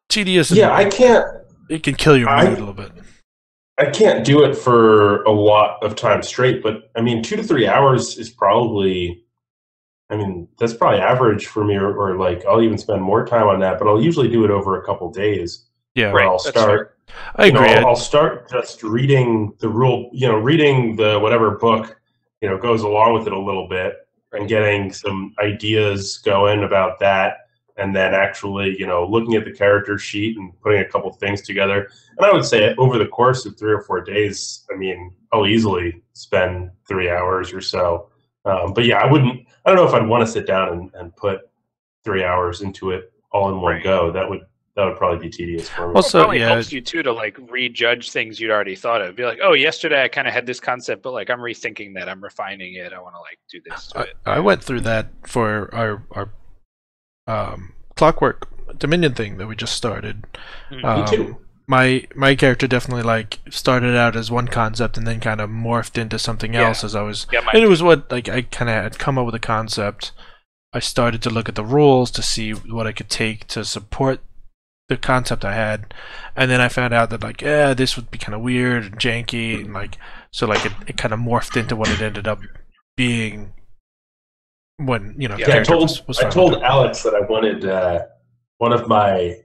Yeah, I can't. It can kill your mood a little bit. I can't do it for a lot of time straight, but I mean, 2 to 3 hours is probably, I mean, that's probably average for me, or like I'll even spend more time on that, but I'll usually do it over a couple days. Yeah, Right. I'll That's start. I agree. I'll start just reading the rule, reading the whatever book, goes along with it a little bit, and getting some ideas going about that. And then actually, looking at the character sheet and putting a couple things together. And I would say over the course of 3 or 4 days, I mean, I'll easily spend 3 hours or so. But yeah, I don't know if I'd want to sit down and put 3 hours into it all in one go. That would probably be tedious for me. Well, so, It probably yeah. helps you too to like rejudge things you'd already thought of. Be like, oh, yesterday I kind of had this concept, but like I'm rethinking that, I'm refining it. I want to like do this to it. I went through that for our Clockwork Dominion thing that we just started. Me too. My character definitely like started out as one concept and then kind of morphed into something else as I was. Yeah, and it was what like I kind of had come up with a concept. I started to look at the rules to see what I could take to support the concept I had, and then I found out that like this would be kind of weird and janky, and like so like it kind of morphed into what it ended up being when you know. Yeah, the Yeah, character was I fine told with it. Alex that I wanted one of my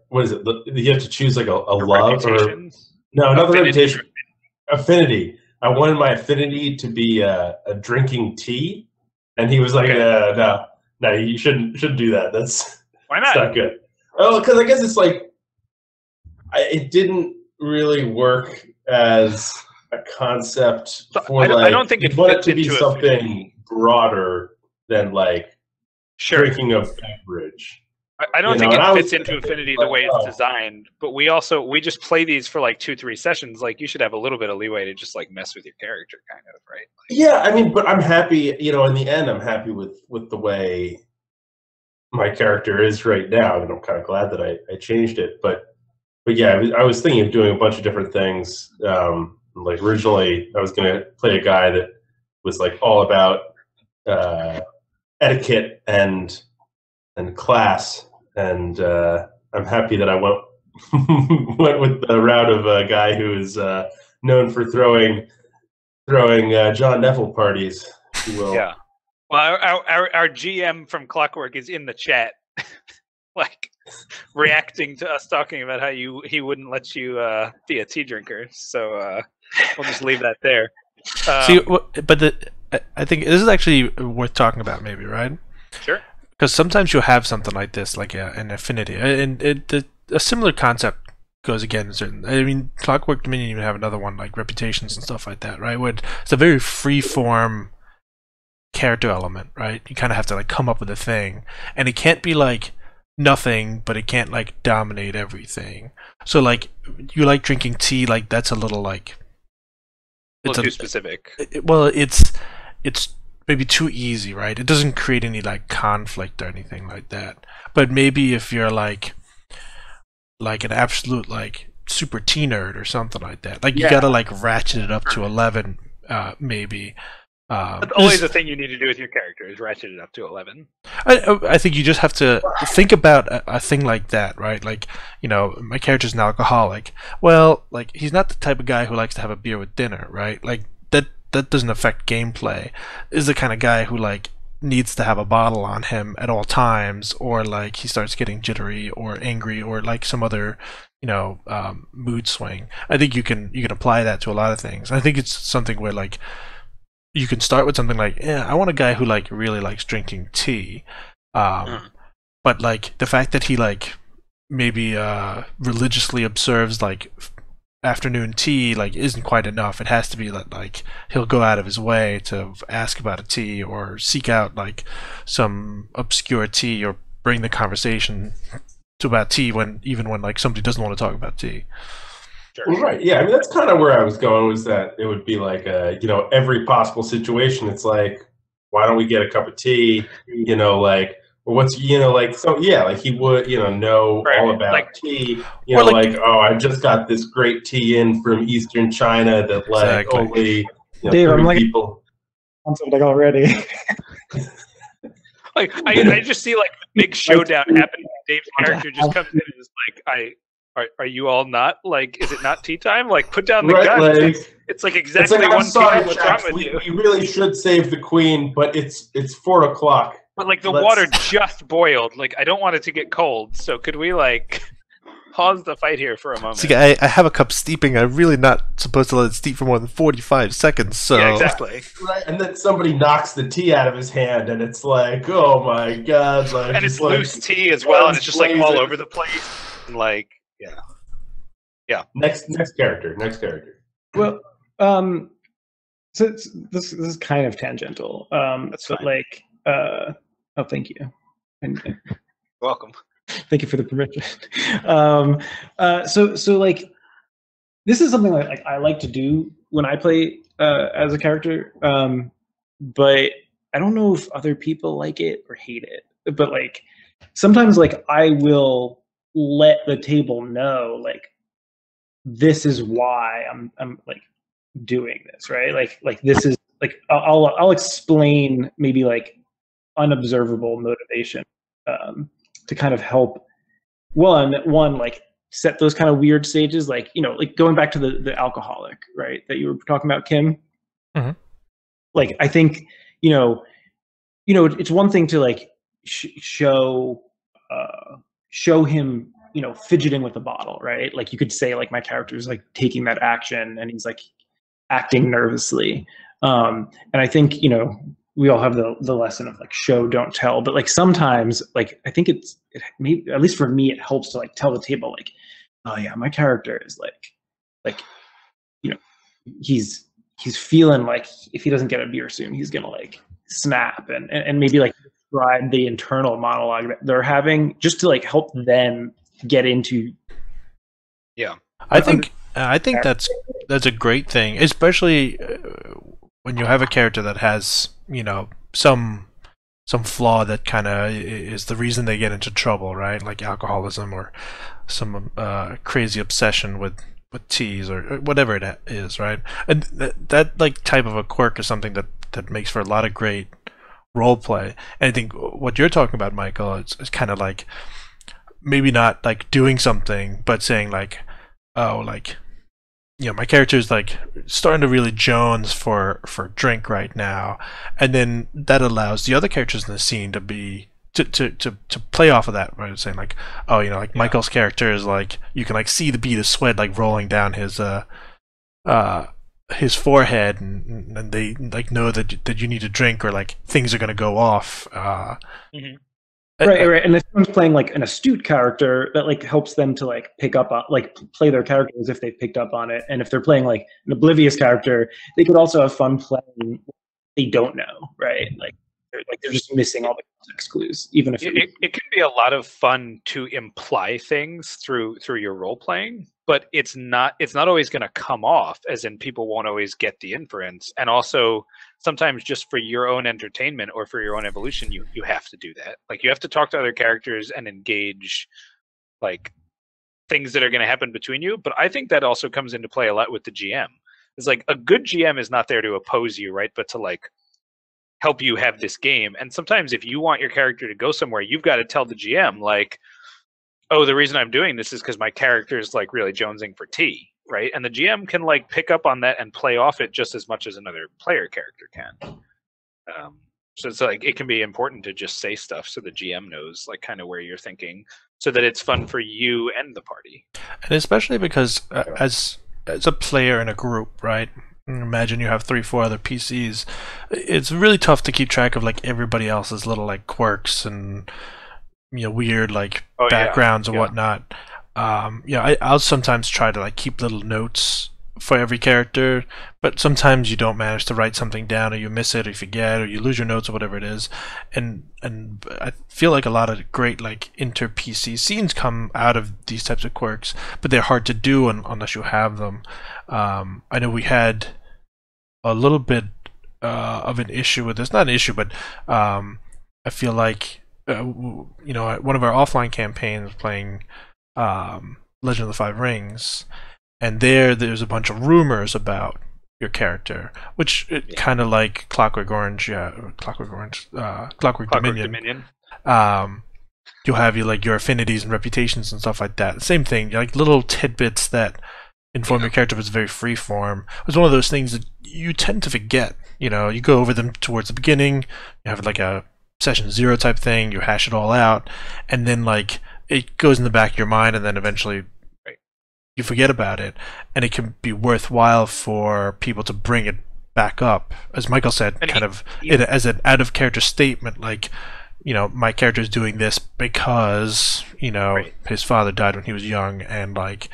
what is it? You have to choose like a Or love or reputations. no, not the Affinity. reputation. Affinity. I wanted my affinity to be a drinking tea, and he was like, Okay. no, you shouldn't do that. That's Why it's not? not good. Oh, because I guess it's like it didn't really work as a concept So for I don't think you it want it fits to be into something affinity. broader than like Sure. drinking a beverage. I don't You think know, and it I fits was into Affinity the like, way it's oh. designed, but we just play these for like 2-3 sessions. Like you should have a little bit of leeway to just like mess with your character, kind of, right? Yeah, I mean, but I'm happy. You know, in the end, I'm happy with the way my character is right now, and I'm kind of glad that I changed it. But yeah, I was thinking of doing a bunch of different things. Like originally, I was going to play a guy that was like all about etiquette and class, and I'm happy that I went with the route of a guy who is known for throwing John Neville parties, if you will. Yeah. Well, our GM from Clockwork is in the chat, like reacting to us talking about how he wouldn't let you be a tea drinker. So we'll just leave that there. See, but I think this is actually worth talking about, maybe, right? Sure. Because sometimes you'll have something like this, like an affinity, and a similar concept goes again. I mean, Clockwork Dominion even have another one like reputations and stuff like that, right? Where it's a very free form character element, right? You kind of have to like come up with a thing, and it can't be like nothing, but it can't like dominate everything. So like you like drinking tea, like that's a little like A little too specific. well, it's maybe too easy, right? It doesn't create any like conflict or anything like that. But maybe if you're like an absolute like super tea nerd or something like that, like you gotta like ratchet it up to 11, maybe. That's always the thing you need to do with your character is ratchet it up to 11. I think you just have to think about a thing like that, right? Like, you know, my character's an alcoholic. Well, like he's not the type of guy who likes to have a beer with dinner, right? Like that doesn't affect gameplay. Is the kind of guy who like needs to have a bottle on him at all times, or like he starts getting jittery or angry or like some other, you know, mood swing. I think you can apply that to a lot of things. I think it's something where like you can start with something like, yeah, I want a guy who like really likes drinking tea, but like the fact that he like maybe religiously observes like afternoon tea like isn't quite enough. It has to be that like he'll go out of his way to ask about a tea or seek out like some obscure tea or bring the conversation to about tea when like somebody doesn't want to talk about tea. Sure. Well, right. Yeah. I mean, that's kind of where I was going, was that it would be like, you know, every possible situation. It's like, why don't we get a cup of tea? You know, like, or what's, you know, like, so yeah, like he would, you know Right. all about Like, tea. You know, like, oh, I just got this great tea in from Eastern China that like Exactly. only, you know, Dave, I'm 30 like- people. On something already. like I just see like a big showdown happening. Dave's character just comes in and is like, are you all not like? Is it not tea time? Like, put down the Right, gun. like, It's like it's exactly like, I'm one sorry, PM. What's wrong chaps, with we you? really should save the queen, but it's 4 o'clock. But like the let's- water just boiled. Like I don't want it to get cold. So could we like pause the fight here for a moment? See, I have a cup steeping. I'm really not supposed to let it steep for more than 45 seconds. So Yeah, exactly. Right, and then somebody knocks the tea out of his hand, and it's like, oh my god! Like, And it's like, loose tea as well, and it's just like all blazing. over the place. And like, Next character. Well, so this is kind of tangential. That's but fine. like, oh, thank you, and welcome. thank you for the permission. So like, this is something like I like to do when I play as a character, but I don't know if other people like it or hate it. But like, sometimes like I will let the table know like, this is why I'm like doing this, right? Like this is like I'll explain maybe like unobservable motivation to kind of help one like set those kind of weird stages, like, you know, like going back to the alcoholic, right, that you were talking about, Kim. Mhm. Like I think, you know, you know, it's one thing to like show him, you know, fidgeting with the bottle, right? Like you could say like my character is like taking that action and he's like acting nervously. And I think, you know, we all have the lesson of like show don't tell, but like sometimes like I think it maybe, at least for me, it helps to like tell the table like, oh yeah, my character is like you know, he's feeling like if he doesn't get a beer soon, he's gonna like snap, and maybe like describe the internal monologue that they're having just to like help them get into. Yeah, I think that's a great thing, especially when you have a character that has, you know, some flaw that kind of is the reason they get into trouble, right? Like alcoholism or some crazy obsession with teas or whatever it is, right? And that like type of a quirk is something that makes for a lot of great role play. And I think what you're talking about, Michael, is kind of like maybe not like doing something, but saying like, oh, like, you know, my character is like starting to really jones for drink right now, and then that allows the other characters in the scene to be to play off of that, right? Saying like, oh, you know, like Michael's character is like, you can like see the bead of sweat like rolling down his forehead, and they like know that you need to drink, or like things are gonna go off. Right. And if someone's playing like an astute character, that like helps them to like pick up on, like play their character as if they picked up on it. And if they're playing like an oblivious character, they could also have fun playing they don't know, right? Like they're just missing all the context clues, even if it can be a lot of fun to imply things through your role playing, but it's not always going to come off, as in people won't always get the inference. And also sometimes just for your own entertainment or for your own evolution, you have to do that. Like you have to talk to other characters and engage like things that are going to happen between you. But I think that also comes into play a lot with the GM. It's like a good GM is not there to oppose you, right? But to like help you have this game. And sometimes if you want your character to go somewhere, you've got to tell the GM like, oh, the reason I'm doing this is because my character is like really jonesing for tea, right? And the GM can like pick up on that and play off it just as much as another player character can. So it's like it can be important to just say stuff so the GM knows like kind of where you're thinking, so that it's fun for you and the party. And especially because as a player in a group, right? Imagine you have 3-4 other PCs. It's really tough to keep track of like everybody else's little like quirks and, you know, weird like backgrounds and whatnot. I'll sometimes try to like keep little notes for every character, but sometimes you don't manage to write something down, or you miss it, or you forget, or you lose your notes, or whatever it is. And I feel like a lot of great like inter PC scenes come out of these types of quirks, but they're hard to do unless you have them. I know we had a little bit of an issue with this, not an issue, but I feel like you know, one of our offline campaigns playing Legend of the Five Rings, and there's a bunch of rumors about your character, which kind of like Clockwork Dominion. You'll have like your affinities and reputations and stuff like that. Same thing, like little tidbits that inform your character, was very free form. It's one of those things that you tend to forget. You know, you go over them towards the beginning, you have like a session 0 type thing, you hash it all out, and then like it goes in the back of your mind, and then eventually you forget about it. And it can be worthwhile for people to bring it back up, as Michael said, as an out of character statement, like, you know, my character is doing this because, you know, his father died when he was young, and like,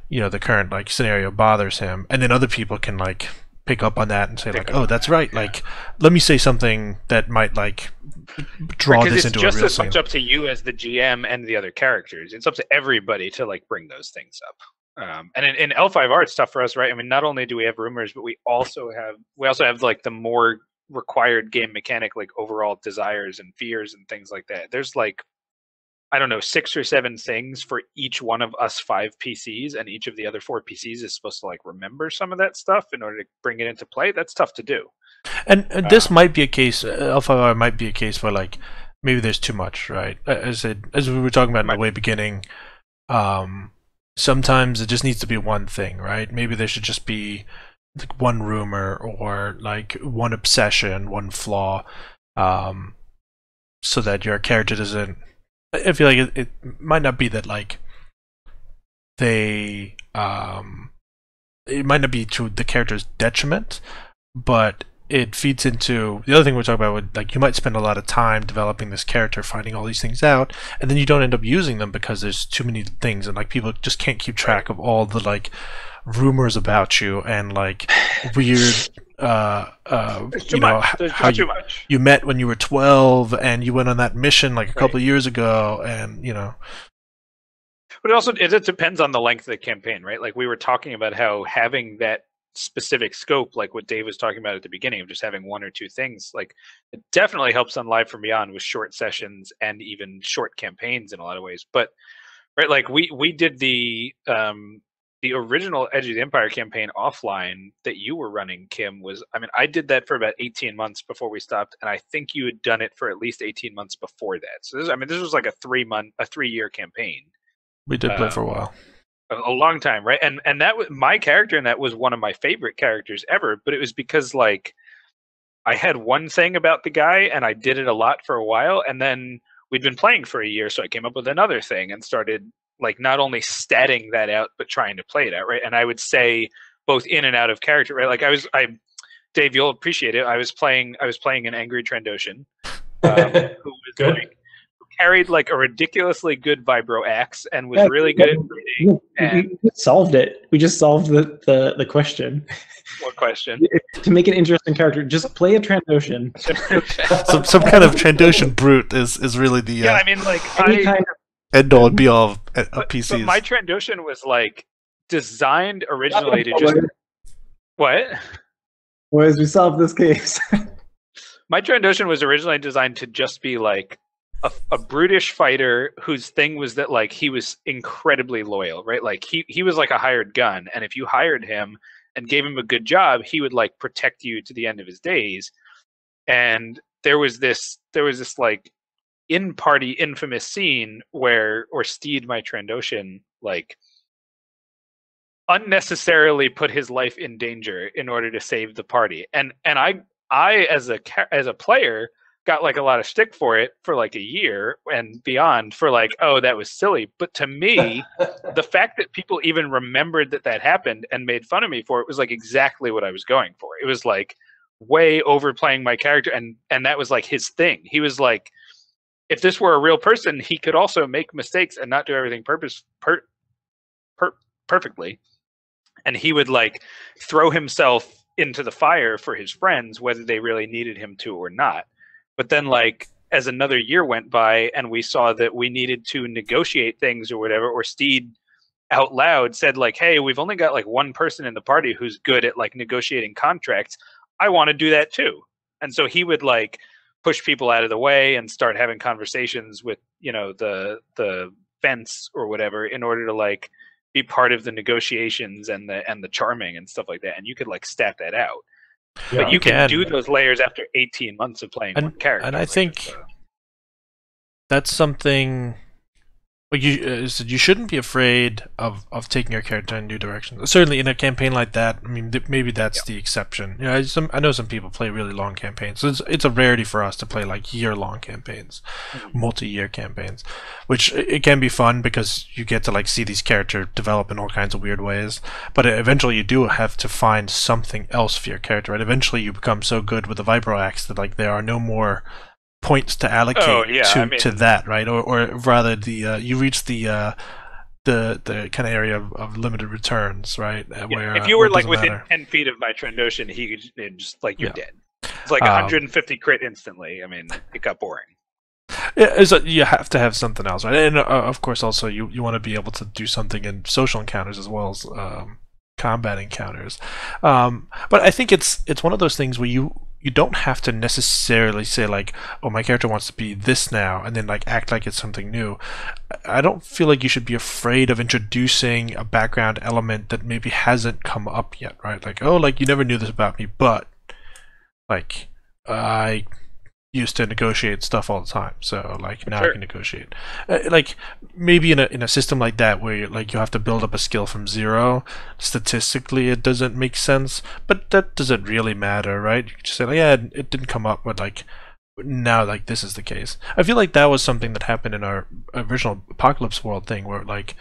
you know, the current like scenario bothers him, and then other people can like pick up on that and say like, oh, that's right, like let me say something that might like draw this into a real scene. It's just as much up to you as the GM and the other characters. It's up to everybody to like bring those things up. And in L5R, it's tough for us, right? I mean, not only do we have rumors, but we also have like the more required game mechanic, like overall desires and fears and things like that. There's like, I don't know, 6 or 7 things for each one of us 5 PCs, and each of the other 4 PCs is supposed to like remember some of that stuff in order to bring it into play. That's tough to do. And this might be a case, L5R might be a case where like maybe there's too much, right? As we were talking about in the way beginning, sometimes it just needs to be one thing, right? Maybe there should just be like one rumor, or like one obsession, one flaw. so that your character doesn't. I feel like it might not be that like they it might not be to the character's detriment, but it feeds into the other thing we're talking about. Like, you might spend a lot of time developing this character, finding all these things out, and then you don't end up using them because there's too many things, and like people just can't keep track of all the like rumors about you and like weird you know how you met when you were 12 and you went on that mission like a couple of years ago, and you know. But it depends on the length of the campaign, right? Like we were talking about how having that specific scope, like what Dave was talking about at the beginning, of just having one or two things, like it definitely helps on Live from Beyond with short sessions and even short campaigns in a lot of ways. But right, like we did the original Edge of the Empire campaign offline that you were running, Kim, was, I mean, I did that for about 18 months before we stopped, and I think you had done it for at least 18 months before that. So this was like a 3-year campaign. We did play for a while. A long time, right? And that was my character, and that was one of my favorite characters ever. But it was because like I had one thing about the guy, and I did it a lot for a while, and then we'd been playing for a year, so I came up with another thing and started like not only statting that out, but trying to play it out, right? And I would say both in and out of character, right? Like Dave, you'll appreciate it. I was playing an angry Trandoshan, who was Good. like, carried like a ridiculously good vibro axe and was really good at reading. We solved it. We just solved the question. What question? To make an interesting character, just play a Trandoshan. some kind of Trandoshan brute is really the yeah. I mean, like end all and be all of PCs. But my Trandoshan was like designed originally to just what? Whereas we solved this case. My Trandoshan was originally designed to just be like a brutish fighter whose thing was that like he was incredibly loyal, right? Like he was like a hired gun, and if you hired him and gave him a good job, he would like protect you to the end of his days. And there was this like in-party infamous scene where Steed, my Trandoshan, like unnecessarily put his life in danger in order to save the party, and I as a player got like a lot of stick for it for like a year and beyond for like, oh, that was silly. But to me, the fact that people even remembered that happened and made fun of me for it was like exactly what I was going for. It was like way overplaying my character, and that was like his thing. He was like, if this were a real person, he could also make mistakes and not do everything perfectly. And he would like throw himself into the fire for his friends, whether they really needed him to or not. But then, like, as another year went by and we saw that we needed to negotiate things or whatever, or Steed out loud said, like, hey, we've only got, like, one person in the party who's good at, like, negotiating contracts. I want to do that, too. And so he would, like, push people out of the way and start having conversations with, you know, the fence or whatever in order to, like, be part of the negotiations and the charming and stuff like that. And you could, like, stat that out. Yeah, but you can do those layers after 18 months of playing one character. And I think that's something. Like you shouldn't be afraid of taking your character in new directions. Certainly, in a campaign like that, I mean, maybe that's the exception. You know, I know some people play really long campaigns, so it's a rarity for us to play like year-long campaigns, multi-year campaigns, which it can be fun because you get to like see these characters develop in all kinds of weird ways. But eventually, you do have to find something else for your character. Right? Eventually, you become so good with the Vibro Axe that like there are no more points to allocate to that, right? Or rather, you reach the kind of area of limited returns, right? Yeah, where if you were like within 10 feet of my Trandoshan, he could just like you're dead. It's like 150 crit instantly. I mean, it got boring. Yeah, you have to have something else, right? And of course, also you want to be able to do something in social encounters as well as combat encounters. But I think it's one of those things where you don't have to necessarily say like, oh, my character wants to be this now, and then like act like it's something new. I don't feel like you should be afraid of introducing a background element that maybe hasn't come up yet, right? Like, oh, like you never knew this about me, but like I used to negotiate stuff all the time, so like now I can negotiate. Like maybe in a system like that where you have to build up a skill from zero, statistically it doesn't make sense, but that doesn't really matter, right? You can just say like, yeah, it didn't come up, but like now like this is the case. I feel like that was something that happened in our original Apocalypse World thing, where like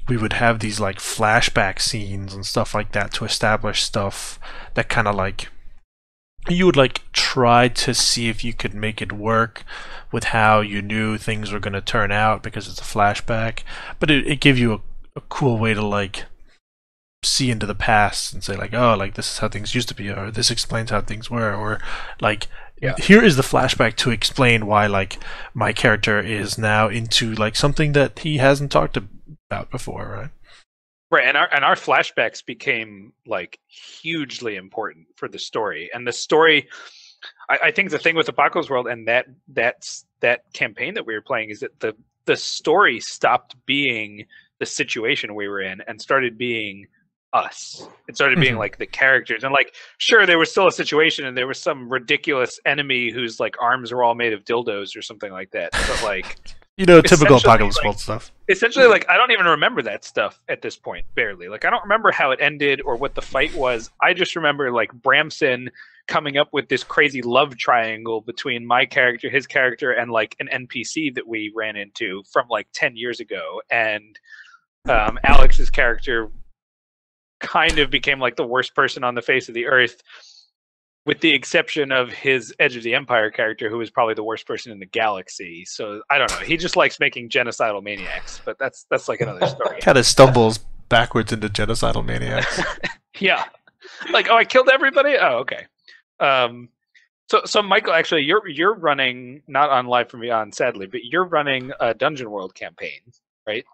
we would have these like flashback scenes and stuff like that to establish stuff that kind of like you would like try to see if you could make it work with how you knew things were going to turn out because it's a flashback, but it gave you a cool way to like see into the past and say like, oh, like this is how things used to be, or this explains how things were, or like here is the flashback to explain why like my character is now into like something that he hasn't talked about before, right? Right, and our flashbacks became like hugely important for the story. And the story, I think the thing with Apocalypse World and that campaign that we were playing is that the story stopped being the situation we were in and started being us. It started being like the characters, and like sure there was still a situation and there was some ridiculous enemy whose like arms were all made of dildos or something like that, but like you know, typical Apocalypse World stuff. Essentially, like, I don't even remember that stuff at this point, barely. Like, I don't remember how it ended or what the fight was. I just remember, like, Bramson coming up with this crazy love triangle between my character, his character, and, like, an NPC that we ran into from, like, 10 years ago. And Alex's character kind of became, like, the worst person on the face of the earth, with the exception of his Edge of the Empire character, who is probably the worst person in the galaxy. So I don't know. He just likes making genocidal maniacs, but that's like another story. Kind of stumbles backwards into genocidal maniacs. Yeah, like, oh, I killed everybody. Oh, okay. So Michael, actually, you're running not on Live from Beyond, sadly, but you're running a Dungeon World campaign, right?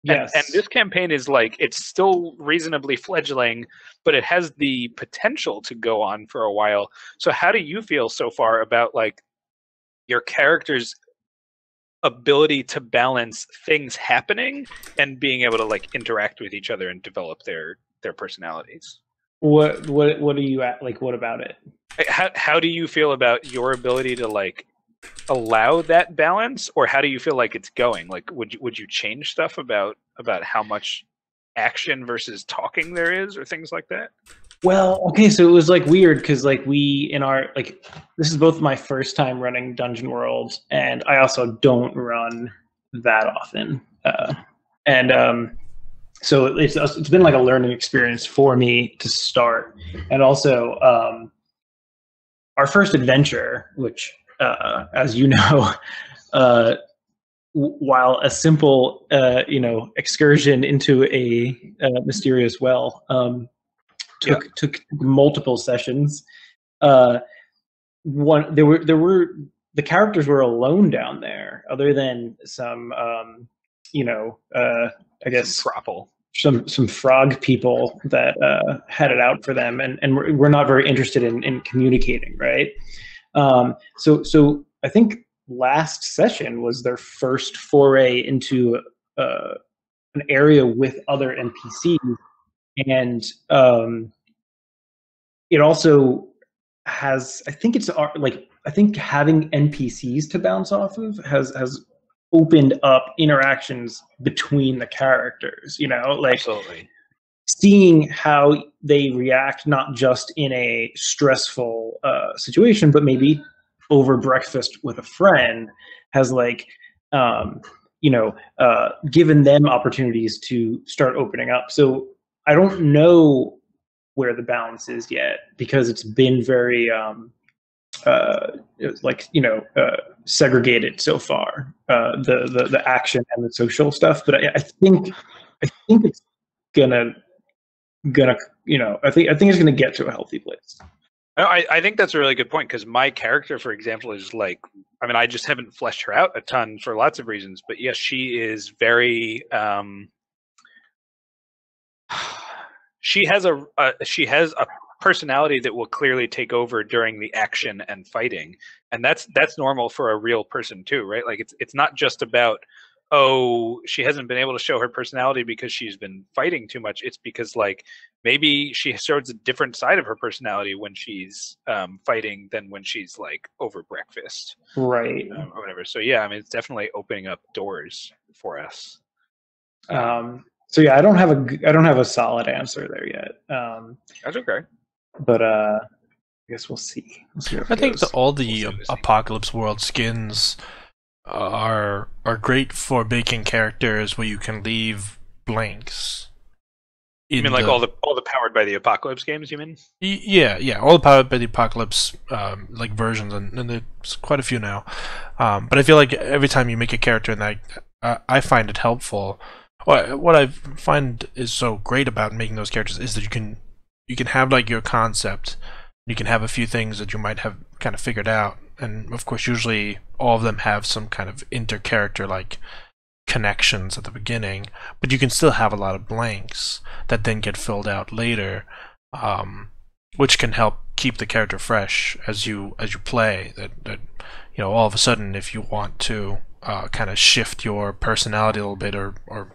Yes. And this campaign is like, it's still reasonably fledgling, but it has the potential to go on for a while. So how do you feel so far about like your character's ability to balance things happening and being able to like interact with each other and develop their personalities? What are you at? Like, what about it? How do you feel about your ability to like allow that balance, or how do you feel like it's going? Like, would you change stuff about how much action versus talking there is, or things like that? Well, okay, so it was like weird because like we in our like this is both my first time running Dungeon World, and I also don't run that often, so it's been like a learning experience for me to start, and also our first adventure, which as you know, while a simple excursion into a mysterious well took multiple sessions. The characters were alone down there, other than some I guess some frog people that had it out for them, and we're not very interested in communicating, right? So I think last session was their first foray into an area with other NPCs, and it also has, I think having NPCs to bounce off of has opened up interactions between the characters, like Absolutely. Seeing how they react, not just in a stressful situation, but maybe over breakfast with a friend, has given them opportunities to start opening up. So I don't know where the balance is yet, because it's been very segregated so far, the action and the social stuff. But I think it's gonna I think it's gonna get to a healthy place. I think that's a really good point, because my character, for example, is like, I mean, I just haven't fleshed her out a ton for lots of reasons, but yes, she is very she has a personality that will clearly take over during the action and fighting, and that's normal for a real person too, right? Like, it's not just about, oh, she hasn't been able to show her personality because she's been fighting too much. It's because like maybe she shows a different side of her personality when she's fighting than when she's like over breakfast, right? Or whatever. So yeah, I mean, it's definitely opening up doors for us. So yeah, I don't have a solid answer there yet. That's okay. But I guess we'll see. We'll see how I it think goes. all the We'll see. Apocalypse World skins are great for making characters where you can leave blanks. You mean like all the Powered by the Apocalypse games? You mean? Yeah, all the Powered by the Apocalypse like versions, and there's quite a few now. But I feel like every time you make a character in that, I find it helpful. What I find is so great about making those characters is that you can have like your concept. You can have a few things that you might have kind of figured out, and of course, usually all of them have some kind of inter-character like connections at the beginning, but you can still have a lot of blanks that then get filled out later, which can help keep the character fresh as you play. That all of a sudden, if you want to kind of shift your personality a little bit, or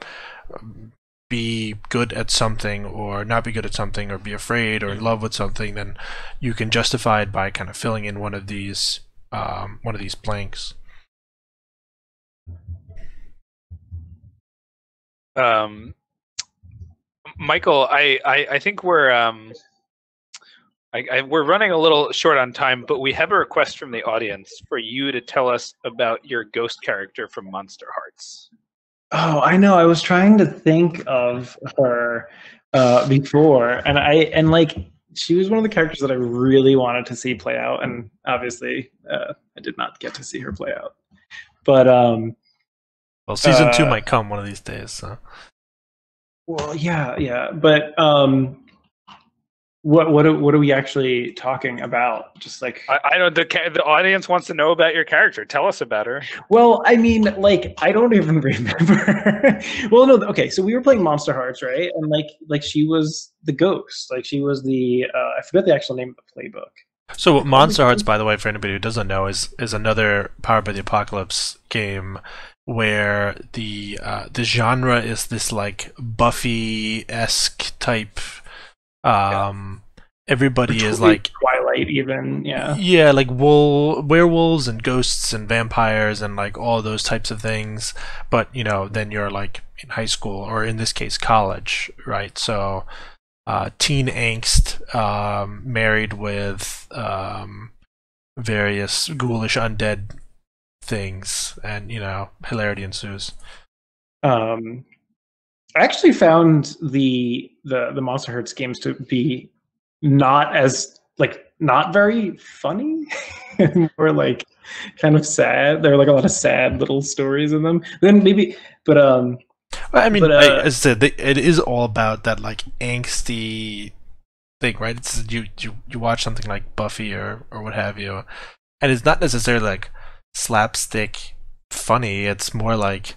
be good at something or not be good at something, or be afraid or in love with something, then you can justify it by kind of filling in one of these blanks. Michael, I think we're we're running a little short on time, but we have a request from the audience for you to tell us about your ghost character from Monster Hearts. Oh, I know. I was trying to think of her before, and like she was one of the characters that I really wanted to see play out, and obviously I did not get to see her play out. But well, season 2 might come one of these days. So. Well, yeah. But what are we actually talking about? Just like I don't. The audience wants to know about your character. Tell us about her. Well, I mean, like I don't even remember. Well, no. Okay, so we were playing Monster Hearts, right? And like she was the ghost. Like she was the I forget the actual name of the playbook. So Monster Hearts, by the way, for anybody who doesn't know, is another Powered by the Apocalypse game where the genre is this like Buffy-esque type. Everybody is like Twilight, even like werewolves and ghosts and vampires and like all those types of things. But then you're like in high school, or in this case, college, right? So. Teen angst, married with various ghoulish undead things, and hilarity ensues. I actually found the Monster Hearts games to be not very funny, or like kind of sad. There are like a lot of sad little stories in them. Then maybe, but I mean, as I said, it is all about that like angsty thing, right? It's you watch something like Buffy or what have you, and it's not necessarily like slapstick funny. It's more like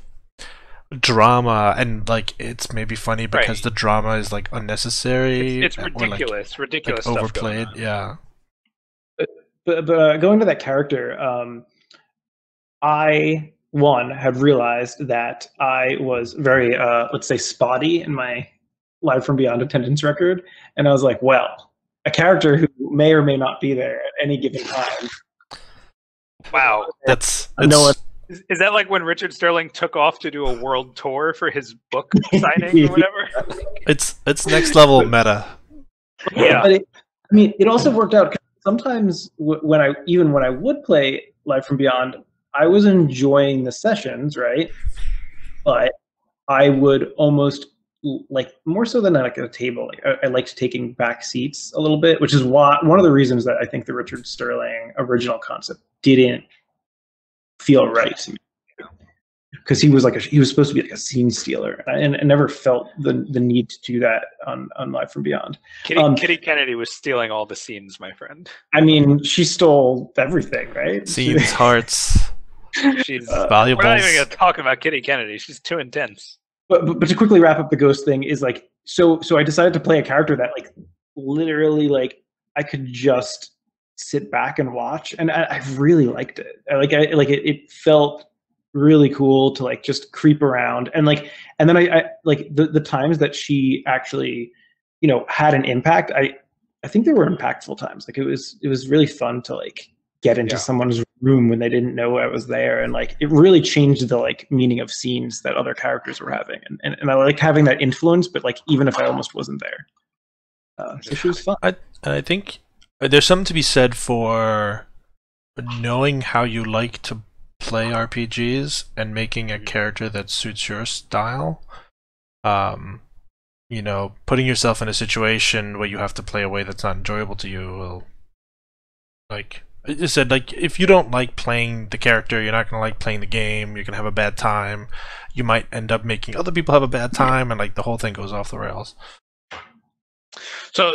drama, and like it's maybe funny because the drama is like unnecessary. It's ridiculous, ridiculous like, stuff overplayed. Yeah. But going to that character, I had realized that I was very, let's say, spotty in my Live from Beyond attendance record, and I was like, well, a character who may or may not be there at any given time. Wow, that's is that like when Richard Sterling took off to do a world tour for his book signing or whatever? It's next level meta. Yeah, but it also worked out. Sometimes when I would play Live from Beyond, I was enjoying the sessions, right? But I would almost like more so than like at a table. Like I liked taking back seats a little bit, which is one of the reasons that I think the Richard Sterling original concept didn't feel right to me, because he was supposed to be like a scene stealer, and I never felt the need to do that on Live from Beyond. Kitty Kennedy was stealing all the scenes, my friend. I mean, she stole everything, right? Scenes, hearts. She's valuables. We're not even going to talk about Kitty Kennedy. She's too intense. But to quickly wrap up the ghost thing is like, so I decided to play a character that like literally like I could just sit back and watch, and I really liked it. It felt really cool to like just creep around, and then I like the times that she actually had an impact. I think there were impactful times. Like it was really fun to like get into someone's room when they didn't know I was there, and like it really changed the like meaning of scenes that other characters were having, and I liked having that influence, but like even if I almost wasn't there, so she was fun. I think there's something to be said for knowing how you like to play RPGs and making a character that suits your style. You know, putting yourself in a situation where you have to play a way that's not enjoyable to you will, like I just said, like if you don't like playing the character, you're not gonna like playing the game. You're gonna have a bad time. You might end up making other people have a bad time, and like the whole thing goes off the rails. So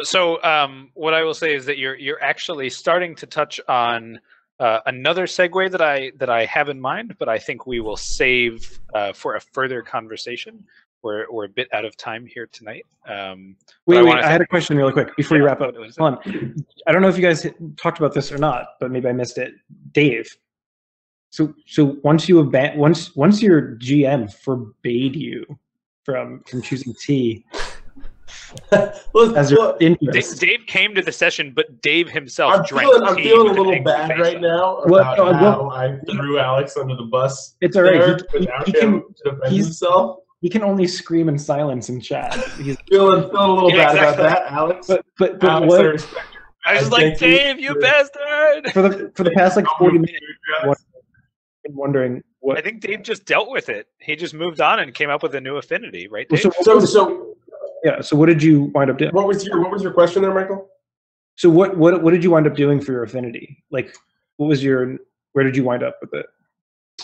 what I will say is that you're actually starting to touch on another segue that I have in mind, but I think we will save for a further conversation. We're a bit out of time here tonight. Wait, I had a question really quick before you wrap up. Hold on. I don't know if you guys talked about this or not, but maybe I missed it. Dave, so once your GM forbade you from choosing T as your interest. Dave came to the session, but Dave himself I'm feeling a little bad right now about how I threw Alex under the bus. It's all right. Without him to defend himself. He can only scream in silence in chat. He's feeling a little bad about that, Alex. But Alex, what? I was like, Dave, you bastard! For the past like 40 minutes, I'm wondering what. I think Dave just dealt with it. He just moved on and came up with a new affinity, right, Dave? So what did you wind up doing? What was your question there, Michael? So what did you wind up doing for your affinity? Like, where did you wind up with it?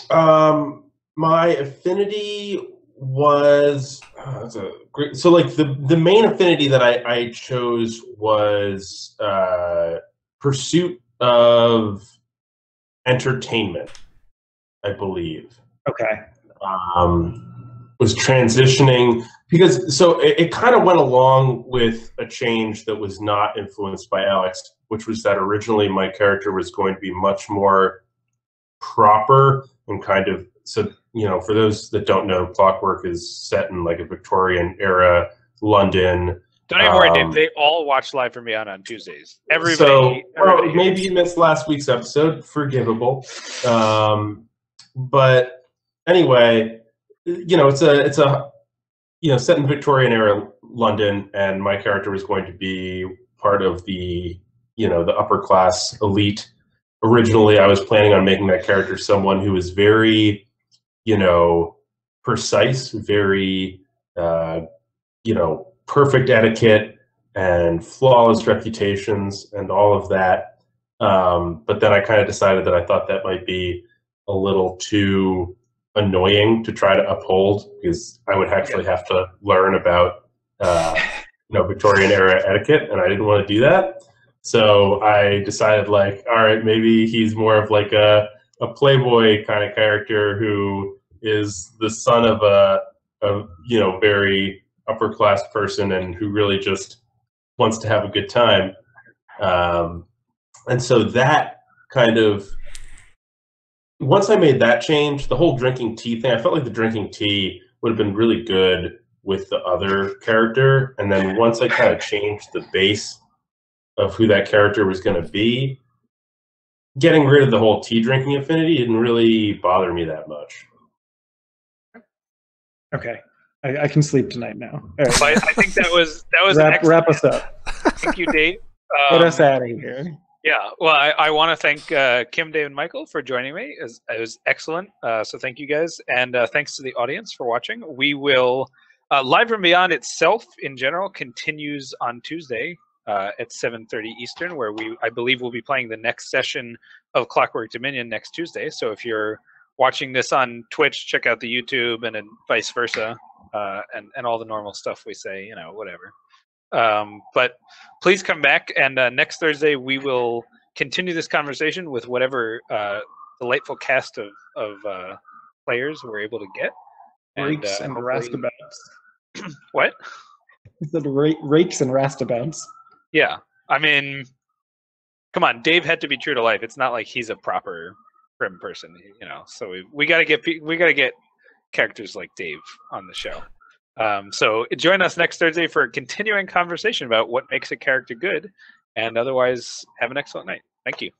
My affinity was that's a great. So like the main affinity that I chose was pursuit of entertainment, I believe. Okay. Was transitioning because so it kind of went along with a change that was not influenced by Alex, which was that originally my character was going to be much more proper and kind of, so you know, for those that don't know, Clockwork is set in like a Victorian era London. Don't even worry, Dave. They all watch Live from Beyond on Tuesdays. Everybody maybe you missed last week's episode. Forgivable. But anyway, you know, it's a you know, set in Victorian era London, and my character was going to be part of the, you know, the upper class elite. Originally, I was planning on making that character someone who was very, you know, precise, very, you know, perfect etiquette and flawless reputations and all of that. But then I kind of decided that I thought that might be a little too annoying to try to uphold, because I would actually have to learn about, you know, Victorian era etiquette, and I didn't want to do that. So I decided, like, all right, maybe he's more of like a playboy kind of character who is the son of a you know, very upper class person and who really just wants to have a good time. And so that kind of, once I made that change, the whole drinking tea thing, I felt like the drinking tea would have been really good with the other character. And then once I kind of changed the base of who that character was going to be, getting rid of the whole tea drinking affinity didn't really bother me that much. Okay. I can sleep tonight now. All right. So I think that was wrap us up. Thank you, Dave. Get us out of here. Yeah, well, I want to thank Kim, Dave, and Michael for joining me. It was excellent. So thank you guys, and thanks to the audience for watching. We will Live from Beyond itself, in general, continues on Tuesday at 7:30 Eastern, where I believe we'll be playing the next session of Clockwork Dominion next Tuesday. So if you're watching this on Twitch, check out the YouTube, and then vice versa, and all the normal stuff we say, you know, whatever. But please come back, and next Thursday we will continue this conversation with whatever delightful cast of players we're able to get. Rakes and rastabouts. What? The rakes and rastabouts. Yeah, I mean, come on, Dave had to be true to life. It's not like he's a proper prim person, you know. So we gotta get characters like Dave on the show. So join us next Thursday for a continuing conversation about what makes a character good, and otherwise have an excellent night. Thank you.